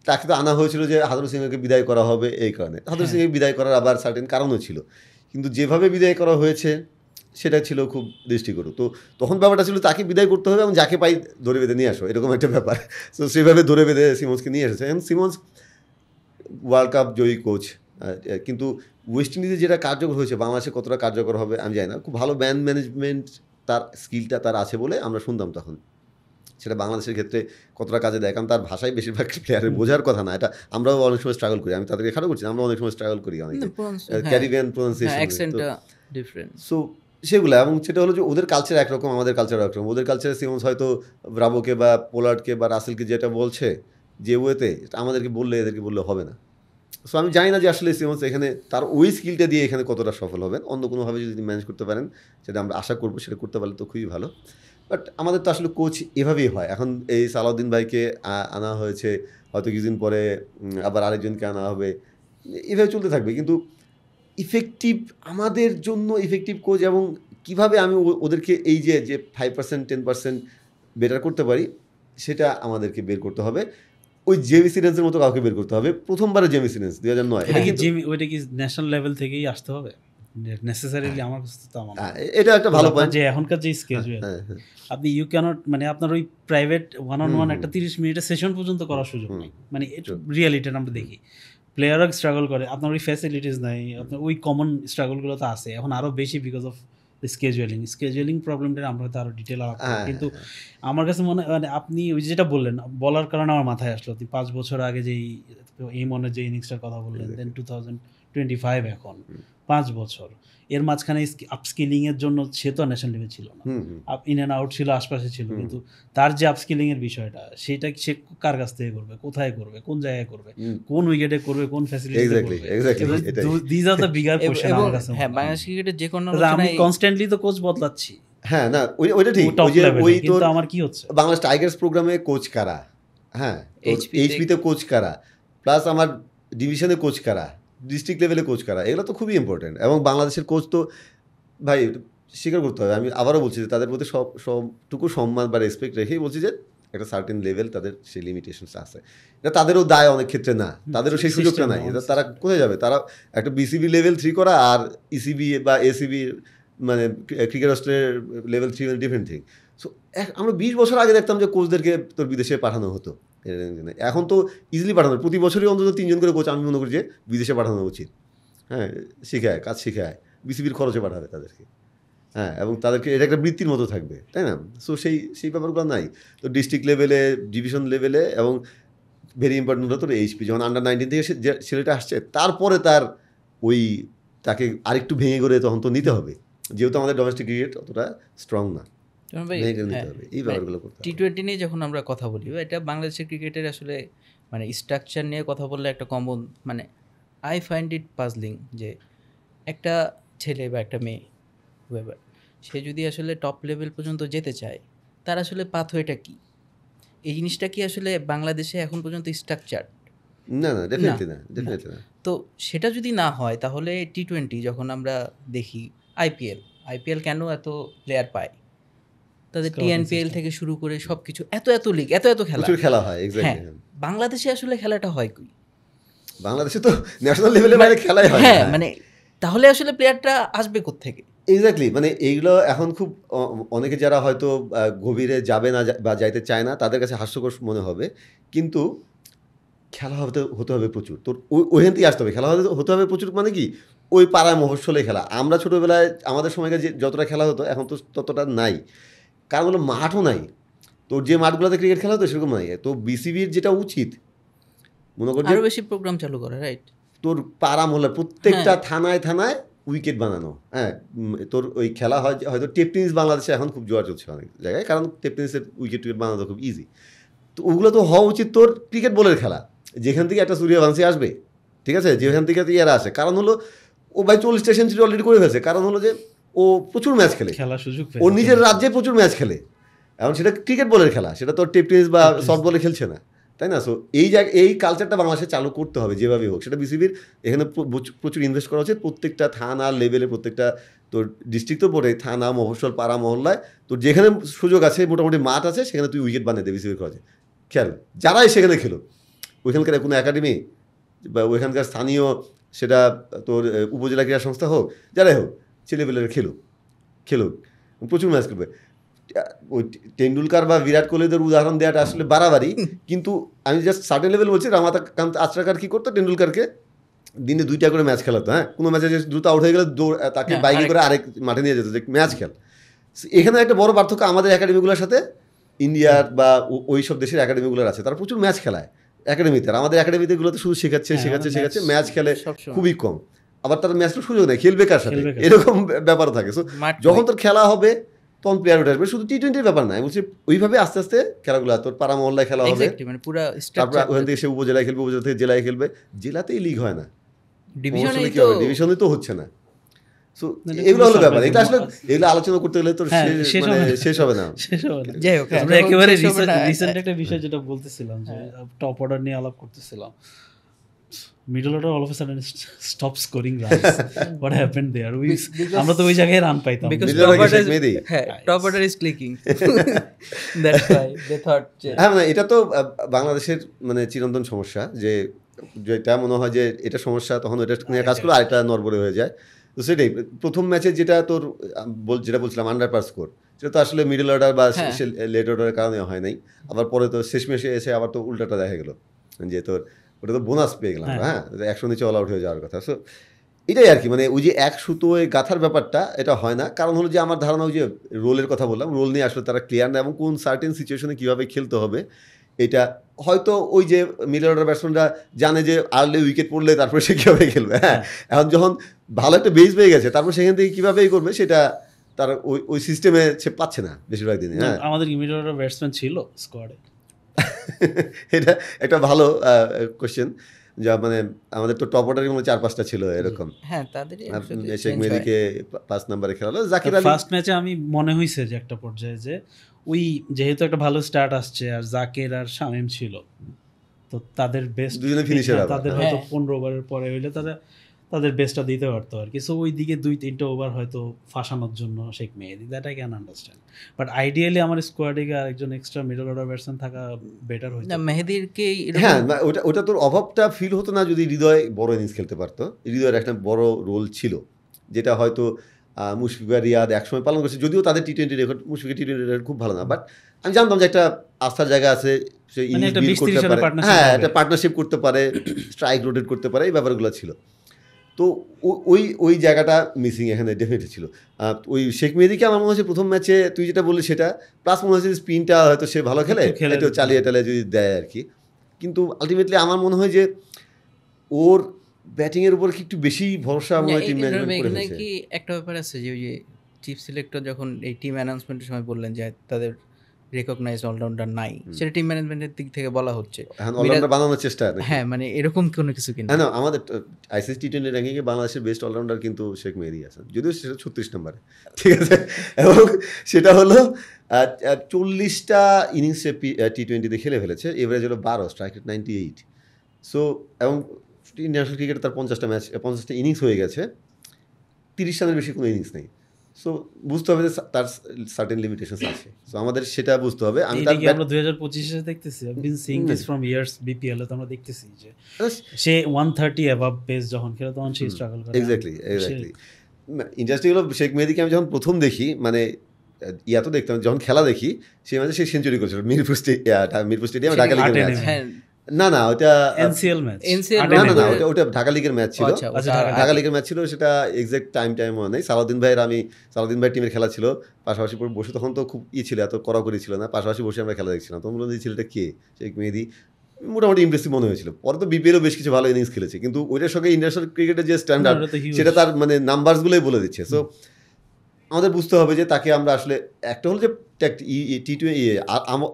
তাকে তো আনা হয়েছিল যে হাদুর সিংহকে বিদায় করা হবে, এই কারণে হাদুর সিংহকে বিদায় করার আবার সার্টেন কারণও ছিল, কিন্তু যেভাবে বিদায় করা হয়েছে সেটা ছিল খুব দৃষ্টিকটু। তো তখন ব্যাপারটা ছিল তাকে বিদায় করতে হবে এবং যাকে পাই ধরে বেঁধে নিয়ে আসো, এরকম একটা ব্যাপার। তো সেভাবে ধরে বেঁধে সিমন্সকে নিয়ে এসেছে। এবং সিমন্স ওয়ার্ল্ড কাপ জয়ী কোচ, কিন্তু ওয়েস্ট ইন্ডিজে যেটা কার্যকর হয়েছে বাংলাদেশে কতটা কার্যকর হবে আমি জানি না। খুব ভালো ম্যান ম্যানেজমেন্ট তার স্কিলটা তার আছে বলে আমরা শুনতাম তখন, সেটা বাংলাদেশের ক্ষেত্রে কতটা কাজে দেয়, কারণ তার ভাষায় বেশিরভাগ প্লেয়ারের বোঝার কথা না। এটা আমরাও অনেক সময় স্ট্রাগল করি, আমি তাদেরকে খারাপ করছি, আমরা অনেক সময় স্ট্রাগল করি, অনেক ক্যারিবিয়ান প্রোনাউন্সিয়েশন। সো সেগুলো, এবং সেটা হলো যে ওদের কালচার একরকম, আমাদের কালচার একরকম। ওদের কালচারে সিমন্স হয়তো ব্রাভোকে বা পোলার্ডকে বা রাসেলকে যেটা বলছে যে ওয়েতে, আমাদেরকে বললে এদেরকে বললে হবে না। সো আমি জানি না যে আসলে সিমন্স এখানে তার ওই স্কিলটা দিয়ে এখানে কতটা সফল হবেন। অন্য কোনোভাবে যদি ম্যানেজ করতে পারেন, সেটা আমরা আশা করবো, সেটা করতে পারলে তো খুবই ভালো। বাট আমাদের তো আসলে কোচ এভাবেই হয়। এখন এই সালাউদ্দিন ভাইকে আনা হয়েছে, হয়তো কিছুদিন পরে আবার আরেকজনকে আনা হবে, এভাবে চলতে থাকবে। কিন্তু ইফেক্টিভ, আমাদের জন্য ইফেক্টিভ কোচ এবং কীভাবে আমি ওদেরকে এই যে 5% 10% বেটার করতে পারি, সেটা আমাদেরকে বের করতে হবে। ওই জেমি সিনেন্সের মতো কাউকে বের করতে হবে। প্রথমবারে জেমি সিনেন্স 2009, ওইটা কি ন্যাশনাল লেভেল থেকেই আসতে হবে? নেসেসারিলি আমার কাছে তো আমার এটা একটা ভালো পয়েন্ট যে এখনকার যে স্কেজুয়াল আপনি ইউ ক্যানট মানে আপনার ওই প্রাইভেট ওয়ান অন ওয়ান একটা 30 মিনিটের সেশন পর্যন্ত করার সুযোগ নেই, মানে রিয়ালিটিটা আমরা দেখি প্লেয়াররা স্ট্রাগল করে, আপনার ওই ফ্যাসিলিটিস নাই, আপনার ওই কমন স্ট্রাগলগুলো তো আছে এখন আরও বেশি বিকজ অফ স্কেজুয়ালিং প্রবলেমটা আমরা তো আরও ডিটেল আলাপ করি। কিন্তু আমার কাছে মনে মানে আপনি ওই যেটা বললেন বলার কারণে আমার মাথায় আসলো, আপনি 5 বছর আগে যেই এই মনে যে ইনিংসটার কথা বললেন, দেন 2025 এখন 5 বছর এর মাঝখানে আপস্কিলিংয়ের জন্য সে তো ন্যাশনাল লেভেল ছিল না, ইন অ্যান্ড আউট ছিল, আশপাশে ছিল, কিন্তু তার যে আপস্কিলিংয়ের বিষয়টা সেটা সে কার কাছ থেকে করবে, কোথায় করবে, কোন জায়গায় করবে, কোন উইকেটে করবে, কোন ফ্যাসিলিটিতে করবে, this are the bigger question আমার কাছে। হ্যাঁ, বাংলাদেশ ক্রিকেটের যে কোনো আমি কনস্ট্যান্টলি তো কোচ বদলাচ্ছি। হ্যাঁ, না ওইটা ঠিক, ওই তো আমার কি হচ্ছে বাংলাদেশ টাইগার্স প্রোগ্রামে কোচ কারা, হ্যাঁ এইচপিতে কোচ কারা, প্লাস আমার ডিভিশনে কোচ কারা, ডিস্ট্রিক্ট লেভেলে কোচ কারা, এগুলো তো খুবই ইম্পর্টেন্ট। এবং বাংলাদেশের কোচ তো ভাই স্বীকার করতে হবে, আমি আবারও বলছি যে তাদের প্রতি সবটুকু সম্মান বা রেসপেক্ট রেখেই বলছি যে একটা সার্টেন লেভেল তাদের সেই লিমিটেশনস আছে, এটা তাদেরও দায় অনেক ক্ষেত্রে না, তাদেরও সেই সুযোগটা নাই। এটা তারা কোথায় যাবে, তারা একটা বিসিবি লেভেল 3 করা আর ইসিবি বা এসিবি মানে ক্রিকেট অস্ট্রেলিয়ার লেভেল 3 ডিফারেন্ট থিং। সো আমরা 20 বছর আগে দেখতাম যে কোচদেরকে তোর বিদেশে পাঠানো হতো, এখন তো ইজিলি পাঠানো, প্রতি বছরই অন্তত 3 জন করে কোচ আমি মনে করি যে বিদেশে পাঠানো উচিত। হ্যাঁ, শেখায়, কাজ শেখায়, বিসিবির খরচে পাঠাবে তাদেরকে, হ্যাঁ, এবং তাদেরকে এটা একটা বৃত্তির মতো থাকবে, তাই না? সো সেই ব্যাপারগুলো নাই। তো ডিস্ট্রিক্ট লেভেলে, ডিভিশন লেভেলে, এবং ভেরি ইম্পর্টেন্ট হলো তোর এইচপি, যখন আন্ডার 19 থেকে যে ছেলেটা আসছে তারপরে তার ওই তাকে আরেকটু ভেঙে করে তখন তো নিতে হবে, যেহেতু আমাদের ডোমেস্টিক ক্রিকেট অতটা স্ট্রং না। টি-20 নিয়ে যখন আমরা কথা বলি, এটা বাংলাদেশের ক্রিকেটের আসলে মানে স্ট্রাকচার নিয়ে কথা বললে একটা কমন মানে আই ফাইন্ড ইট পাজলিং যে একটা ছেলে বা একটা মেয়ে ওয়েবার সে যদি আসলে টপ লেভেল পর্যন্ত যেতে চায়, তার আসলে পাথওয়েটা কি, এই জিনিসটা কি আসলে বাংলাদেশে এখন পর্যন্ত স্ট্রাকচার? না, ডেফিনেটলি না। তো সেটা যদি না হয় তাহলে টি-20 যখন আমরা দেখি আইপিএল কেন এত প্লেয়ার পায়, তাদের টিএনপিএল থেকে শুরু করে সব কিছু এত লিগ, এত খেলা হয়। এক্স্যাক্টলি, বাংলাদেশে আসলে খেলাটা হয় কই? বাংলাদেশে তো ন্যাশনাল লেভেলে বাইরে খেলাই হয়। হ্যাঁ, মানে তাহলে আসলে প্লেয়ারটা আসবে কোত্থেকে? এক্স্যাক্টলি, মানে এইগুলো এখন খুব অনেকে যারা হয়তো গভীরে যাবে না বা যাইতে চায় না তাদের কাছে হাস্যকর মনে হবে, কিন্তু খেলা হতে হবে প্রচুর, তোর ওইখান থেকে আসতে হবে, খেলা হতে হবে প্রচুর। মানে কি, ওই পাড়ায় মফস্বলে খেলা, আমরা ছোটোবেলায় আমাদের সময়কার যে যতটা খেলা হতো এখন তো ততটা নাই, কারণ হলো মাঠও নাই। তোর যে মাঠগুলোতে ক্রিকেট খেলা হতো সেরকম নাই। তো বিসিবির যেটা উচিত মনে করি আরো বেশি প্রোগ্রাম চালু করে, রাইট? তোর পাড়া মহল্লা প্রত্যেকটা থানায় উইকেট বানানো। হ্যাঁ, তোর ওই খেলা হয় হয়তো টেপ টেনিস বাংলাদেশে এখন খুব জোয়ার চলছে অনেক জায়গায়, কারণ টেপ টেনিসের উইকেট বানানো খুব ইজি। তো ওগুলো তো হওয়া উচিত তোর ক্রিকেট বলের খেলা, যেখান থেকে একটা সূর্যবংশী আসবে, ঠিক আছে, যেখান থেকে ইয়ারা আসে। কারণ হলো ও ভাই 40টা সেঞ্চুরি অলরেডি করে ফেলছে, কারণ হলো যে ও প্রচুর ম্যাচ খেলে, খেলার সুযোগ ও নিজের রাজ্যে প্রচুর ম্যাচ খেলে, এখন সেটা ক্রিকেট বলের খেলা, সেটা তোর টেপ টেনিস বা সফট বলে খেলছে না, তাই না? সো এই কালচারটা বাংলাদেশে চালু করতে হবে যেভাবেই হোক। সেটা বিসিবির এখানে প্রচুর ইনভেস্ট করা উচিত, প্রত্যেকটা থানা লেভেলে, প্রত্যেকটা তোর ডিস্ট্রিক্ট তো পড়ে, থানা, মফস্বল, পাড়া, মহল্লায় তোর যেখানে সুযোগ আছে, মোটামুটি মাঠ আছে, সেখানে তুই উইকেট বানিয়ে দে বিসিবির খরচে। খেল, যারাই সেখানে খেলো, ওইখানকার কোনো একাডেমি বা ওইখানকার স্থানীয় সেটা তোর উপজেলা ক্রীড়া সংস্থা হোক, যারাই হোক, ছেলেপেলেরা খেলো, প্রচুর ম্যাচ করবে। ওই টেন্ডুলকার বা বিরাট কোহলিদের উদাহরণ দেওয়াটা আসলে বাড়াবাড়ি, কিন্তু আমি জাস্ট সার্টেন লেভেল বলছি। রামাকান্ত আচরাকার কী করতো, টেন্ডুলকারকে দিনে 2টা করে ম্যাচ খেলাতো। হ্যাঁ, কোনো ম্যাচে যে দ্রুত আউট হয়ে গেলে তাকে বাইকে করে আরেক মাঠে নিয়ে যেত যে ম্যাচ খেল। এখানে একটা বড় পার্থক্য আমাদের একাডেমিগুলোর সাথে ইন্ডিয়ার বা ওই সব দেশের একাডেমিগুলোর আছে, তারা প্রচুর ম্যাচ খেলায় একাডেমিতে। আমাদের একাডেমিতেগুলোতে শুধু শেখাচ্ছে, ম্যাচ খেলে খুবই কম, আবার তার ম্যাচটার সুযোগ নেই, খেলবে কার সাথে, এরকম ব্যাপার থাকে। সো যখন তোর খেলা হবে তখন প্লেয়ার উঠে আসবে, শুধু টি-20 ব্যাপার না। আমি বলছি ওইভাবে আস্তে আস্তে খেলাগুলো, তোর পাড়া মহল্লায় খেলা হবে, তারপর ওখান থেকে সে উপজেলায় খেলবে, উপজেলা থেকে জেলায় খেলবে, জেলাতেই লিগ হয় না, ডিভিশনে তো হচ্ছে না। সো এগুলো হলো ব্যাপার, এটা আসলে এগুলো আলোচনা করতে গেলে তোর শেষ হবে না। যাই হোক, আমরা একেবারে রিসেন্ট একটা বিষয় যেটা বলতেছিলাম যে টপ অর্ডার নিয়ে আলাপ করতেছিলাম, middle order all of a sudden stop scoring runs, what happened there? আমরা তো ওই জায়গায় রান পাইতাম, top order is clicking, that's why they thought. হ্যাঁ, মানে এটা তো বাংলাদেশের মানে চিরন্তন সমস্যা, যে যেটা মনে হয় যে এটা সমস্যা, তখন এটা নিয়ে কাজ করলে আরেকটা নড়বড়ে হয়ে যায়। তো সেটাই প্রথম ম্যাচে যেটা তোর যেটা বলছিলাম আন্ডার পার স্কোর, সেটা তো আসলে মিডল অর্ডার বা লেট অর্ডারের কারণে হয় নাই। আবার পরে তো শেষ ম্যাচে এসে আবার তো উল্টাটা দেখা গেলো, যে তোর ওটা তো বোনাস পেয়ে গেলাম, হ্যাঁ 100 নিচে অল আউট হয়ে যাওয়ার কথা। সো এটাই আর কি, মানে ওই যে এক সুতোয় গাঁথার ব্যাপারটা এটা হয় না। কারণ হলো যে আমার ধারণা ওই যে রোলের কথা বললাম, রোল নিয়ে আসলে তারা ক্লিয়ার না, এবং কোন সার্টেন সিচুয়েশনে কীভাবে খেলতে হবে এটা হয়তো ওই যে মিডল অর্ডার ব্যাটসম্যানরা জানে যে আর্লি উইকেট পড়লে তারপরে সে কীভাবে খেলবে। হ্যাঁ, এখন যখন ভালো একটা বেস পেয়ে গেছে তারপর সেখান থেকে কীভাবে করবে সেটা তার ওই সিস্টেমে সে পাচ্ছে না বেশিরভাগ দিনে। হ্যাঁ, আমাদের মিডল অর্ডার ব্যাটসম্যান ছিল স্কোয়াডে। এটা একটা ভালো কোয়েশ্চেন, যা মানে আমাদের তো টপ অর্ডারে 4-5টা ছিল এরকম। হ্যাঁ, তাদের শেখ মেহেদীকে 5 নম্বরে খেলালো, জাকির আলী ফার্স্ট ম্যাচে আমি মনে হয়েছে যে একটা পর্যায়ে যে ওই যেহেতু একটা ভালো স্টার্ট আসছে আর জাকির আর শামীম ছিল, তো তাদের বেস্ট দুজনে ফিনিশার, তাদের হয়তো 15 ওভারের পরে হইলে তাদের বেস্টটা দিতে পারতো আর কি। সো ওই দিকে 2-3টা ওভার হয়তো ফাঁসানোর জন্য Sheikh Mehedi, that I can understand. But ideally আমার স্কোয়াডে আরেকজন এক্সট্রা মিডল অর্ডার ব্যাটসম্যান থাকা বেটার হইতো। না, মেহেদীরকে হ্যাঁ, ওটা তোর অভাবটা ফিল হতো না যদি হৃদয় বড় ইনিংস খেলতে পারতো। হৃদয়ের একটা বড় রোল ছিল, যেটা হয়তো মুশফিক আর রিয়াদ একসময় পালন করছে, যদিও তাদের টি-20 রেকর্ড, মুশফিকের টি-20 রেকর্ড খুব ভালো না। বাট আমি জানতাম যে একটা আস্থার জায়গা আছে, সে ইনিংস বিল্ড করতে পারে, হ্যাঁ একটা পার্টনারশিপ করতে পারে, স্ট্রাইক রোটেট করতে পারে, এই ব্যাপারগুলো ছিল। তো ওই জায়গাটা মিসিং এখানে ডেফিনেটলি ছিল। ওই শেখ মেহেদীকে আমার মনে হচ্ছে প্রথম ম্যাচে তুই যেটা বললি সেটা, প্লাস মনে হচ্ছে স্পিনটা হয়তো সে ভালো খেলে, একটু চালিয়ে টালিয়ে যদি দেয় আর কি। কিন্তু আলটিমেটলি আমার মনে হয় যে ওর ব্যাটিংয়ের উপর কি একটু বেশি ভরসা মনে হয় টিম ম্যানেজমেন্ট করে ফেলেছে। কি একটা ব্যাপার আছে যে ওই যে চিফ সিলেক্টর যখন এই টিম অ্যানাউন্সমেন্টের সময় বললেন যে তাদের রেকগনাইজ অলরাউন্ডার নাই, সেটা টিম ম্যানেজমেন্টের দিক থেকে বলা হচ্ছে, অলরাউন্ডার বানানোর চেষ্টা। হ্যাঁ, মানে এরকম কোনো কিছু কিনা। হ্যাঁ, না, আমাদের আইসিসি টি-20 র্যাঙ্কিংয়ে বাংলাদেশের বেস্ট অলরাউন্ডার কিন্তু শেখ মেহেদী আছেন, যদিও সেটা 36 নম্বরে, ঠিক আছে। এবং সেটা হলো 40টা ইনিংসে টি-20তে খেলে ফেলেছে, এভারেজ হলো 12, স্ট্রাইক রেট 98। সো এবং ইন্টারন্যাশনাল ক্রিকেটে তার 50টা ইনিংস হয়ে গেছে, 30 রানের বেশি কোনো ইনিংস নেই। সো বুঝতে হবে যে তার সার্টেন লিমিটেশনস আছে। সো আমাদের সেটা বুঝতে হবে। আমি তার আমরা 2025 এ দেখতেছি, I been seeing this from years, BPL এ তো আমরা দেখতেছি যে সে 130 অ্যাবাভ পেস যখন খেলে তখন সে স্ট্রাগল করে। এক্স্যাক্টলি। ইন্টারেস্টিং হলো শেখ মেহেদীকে আমি যখন প্রথম দেখি, মানে তো দেখতাম, যখন খেলা দেখি সেই ম্যাচে সে সেঞ্চুরি করেছিল মিরপুর স্টেডিয়ামে, ঢাকা লিগের ম্যাচ। না ওটা এনসিএল ম্যাচ, না ওটা ঢাকা লিগের ম্যাচ ছিল। ঢাকা লিগের ম্যাচ ছিল, সেটা এক্সাক্ট টাইম মনে নেই। সালাউদ্দিন ভাই টিমের খেলা ছিল, পাশাপাশি বসে, তখন তো খুব ছিল, এত কড়াকড়ি ছিল না, পাশাপাশি বসে আমরা খেলা দেখছিলাম। তখন বললাম যে ছেলেটা কে, শেখ মেহেদী, মোটামুটি ইমপ্রেসিভ মনে হয়েছিল। পরে তো বিপিএলও বেশ কিছু ভালো ইনিংস খেলেছে, কিন্তু ওইটার সঙ্গে ইন্টারন্যাশনাল ক্রিকেটের যে স্ট্যান্ডার্ড সেটা তার মানে নাম্বারসগুলোই বলে দিচ্ছে। সো আমাদের বুঝতে হবে যে তাকে আমরা আসলে একটা হলো যে টি-20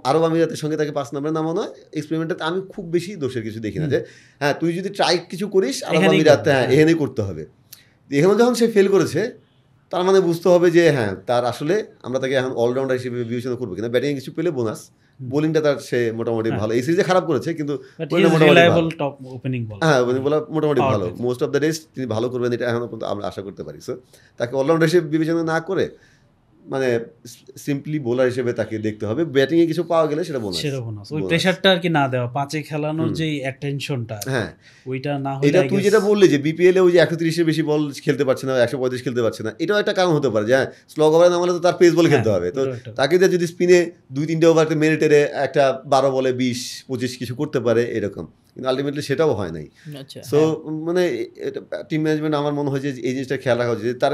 আরব আমিরাতের সঙ্গে তাকে 5 নম্বরে নামানো হয় এক্সপেরিমেন্টে। আমি খুব বেশি দোষের কিছু দেখি না, যে হ্যাঁ তুই যদি ট্রাই কিছু করিস আরব আমিরাতে, হ্যাঁ এখানেই করতে হবে। এখানে যখন সে ফেল করেছে, তার মানে বুঝতে হবে যে হ্যাঁ তার আসলে আমরা তাকে এখন অলরাউন্ডার হিসেবে বিবেচনা করবো কিনা। ব্যাটিং কিছু পেলে বোনাস, বোলিংটা তার সে মোটামুটি ভালো। এই সিরিজে খারাপ করেছে, কিন্তু হ্যাঁ মোটামুটি ভালো। মোস্ট অফ দ্য ডেজ তিনি ভালো করবেন, এটা এখন পর্যন্ত আমরা আশা করতে পারি। সো তাকে অলরাউন্ডার হিসেবে বিবেচনা না করে, মানে সিম্পলি বোলার হিসেবে তাকে দেখতে হবে। ব্যাটিংয়ে কিছু পাওয়া গেলে সেটা বোনাস, ওই প্রেসারটা আর কি না দেওয়া, পাঁচে খেলানোর যে অ্যাটেনশনটা, হ্যাঁ ওইটা না হলে। এটা তুই যেটা বললি যে বিপিএল এ ওই যে 130-এর বেশি বল খেলতে পারছে না, 135 খেলতে পারছে না, এটাও একটা কারণ হতে পারে যে হ্যাঁ স্লগ ওভারে নামালে তো তার পেস বল খেলতে হবে। তো তাকে যদি স্পিনে 2-3টে ওভারতে মেরিটেরে একটা 12 বলে 20-25 কিছু করতে পারে এরকম, কিন্তু আলটিমেটলি সেটাও হয় নাই। সো মানে টিম ম্যানেজমেন্ট আমার মনে হয় যে এই জিনিসটা খেয়াল রাখা উচিত, তার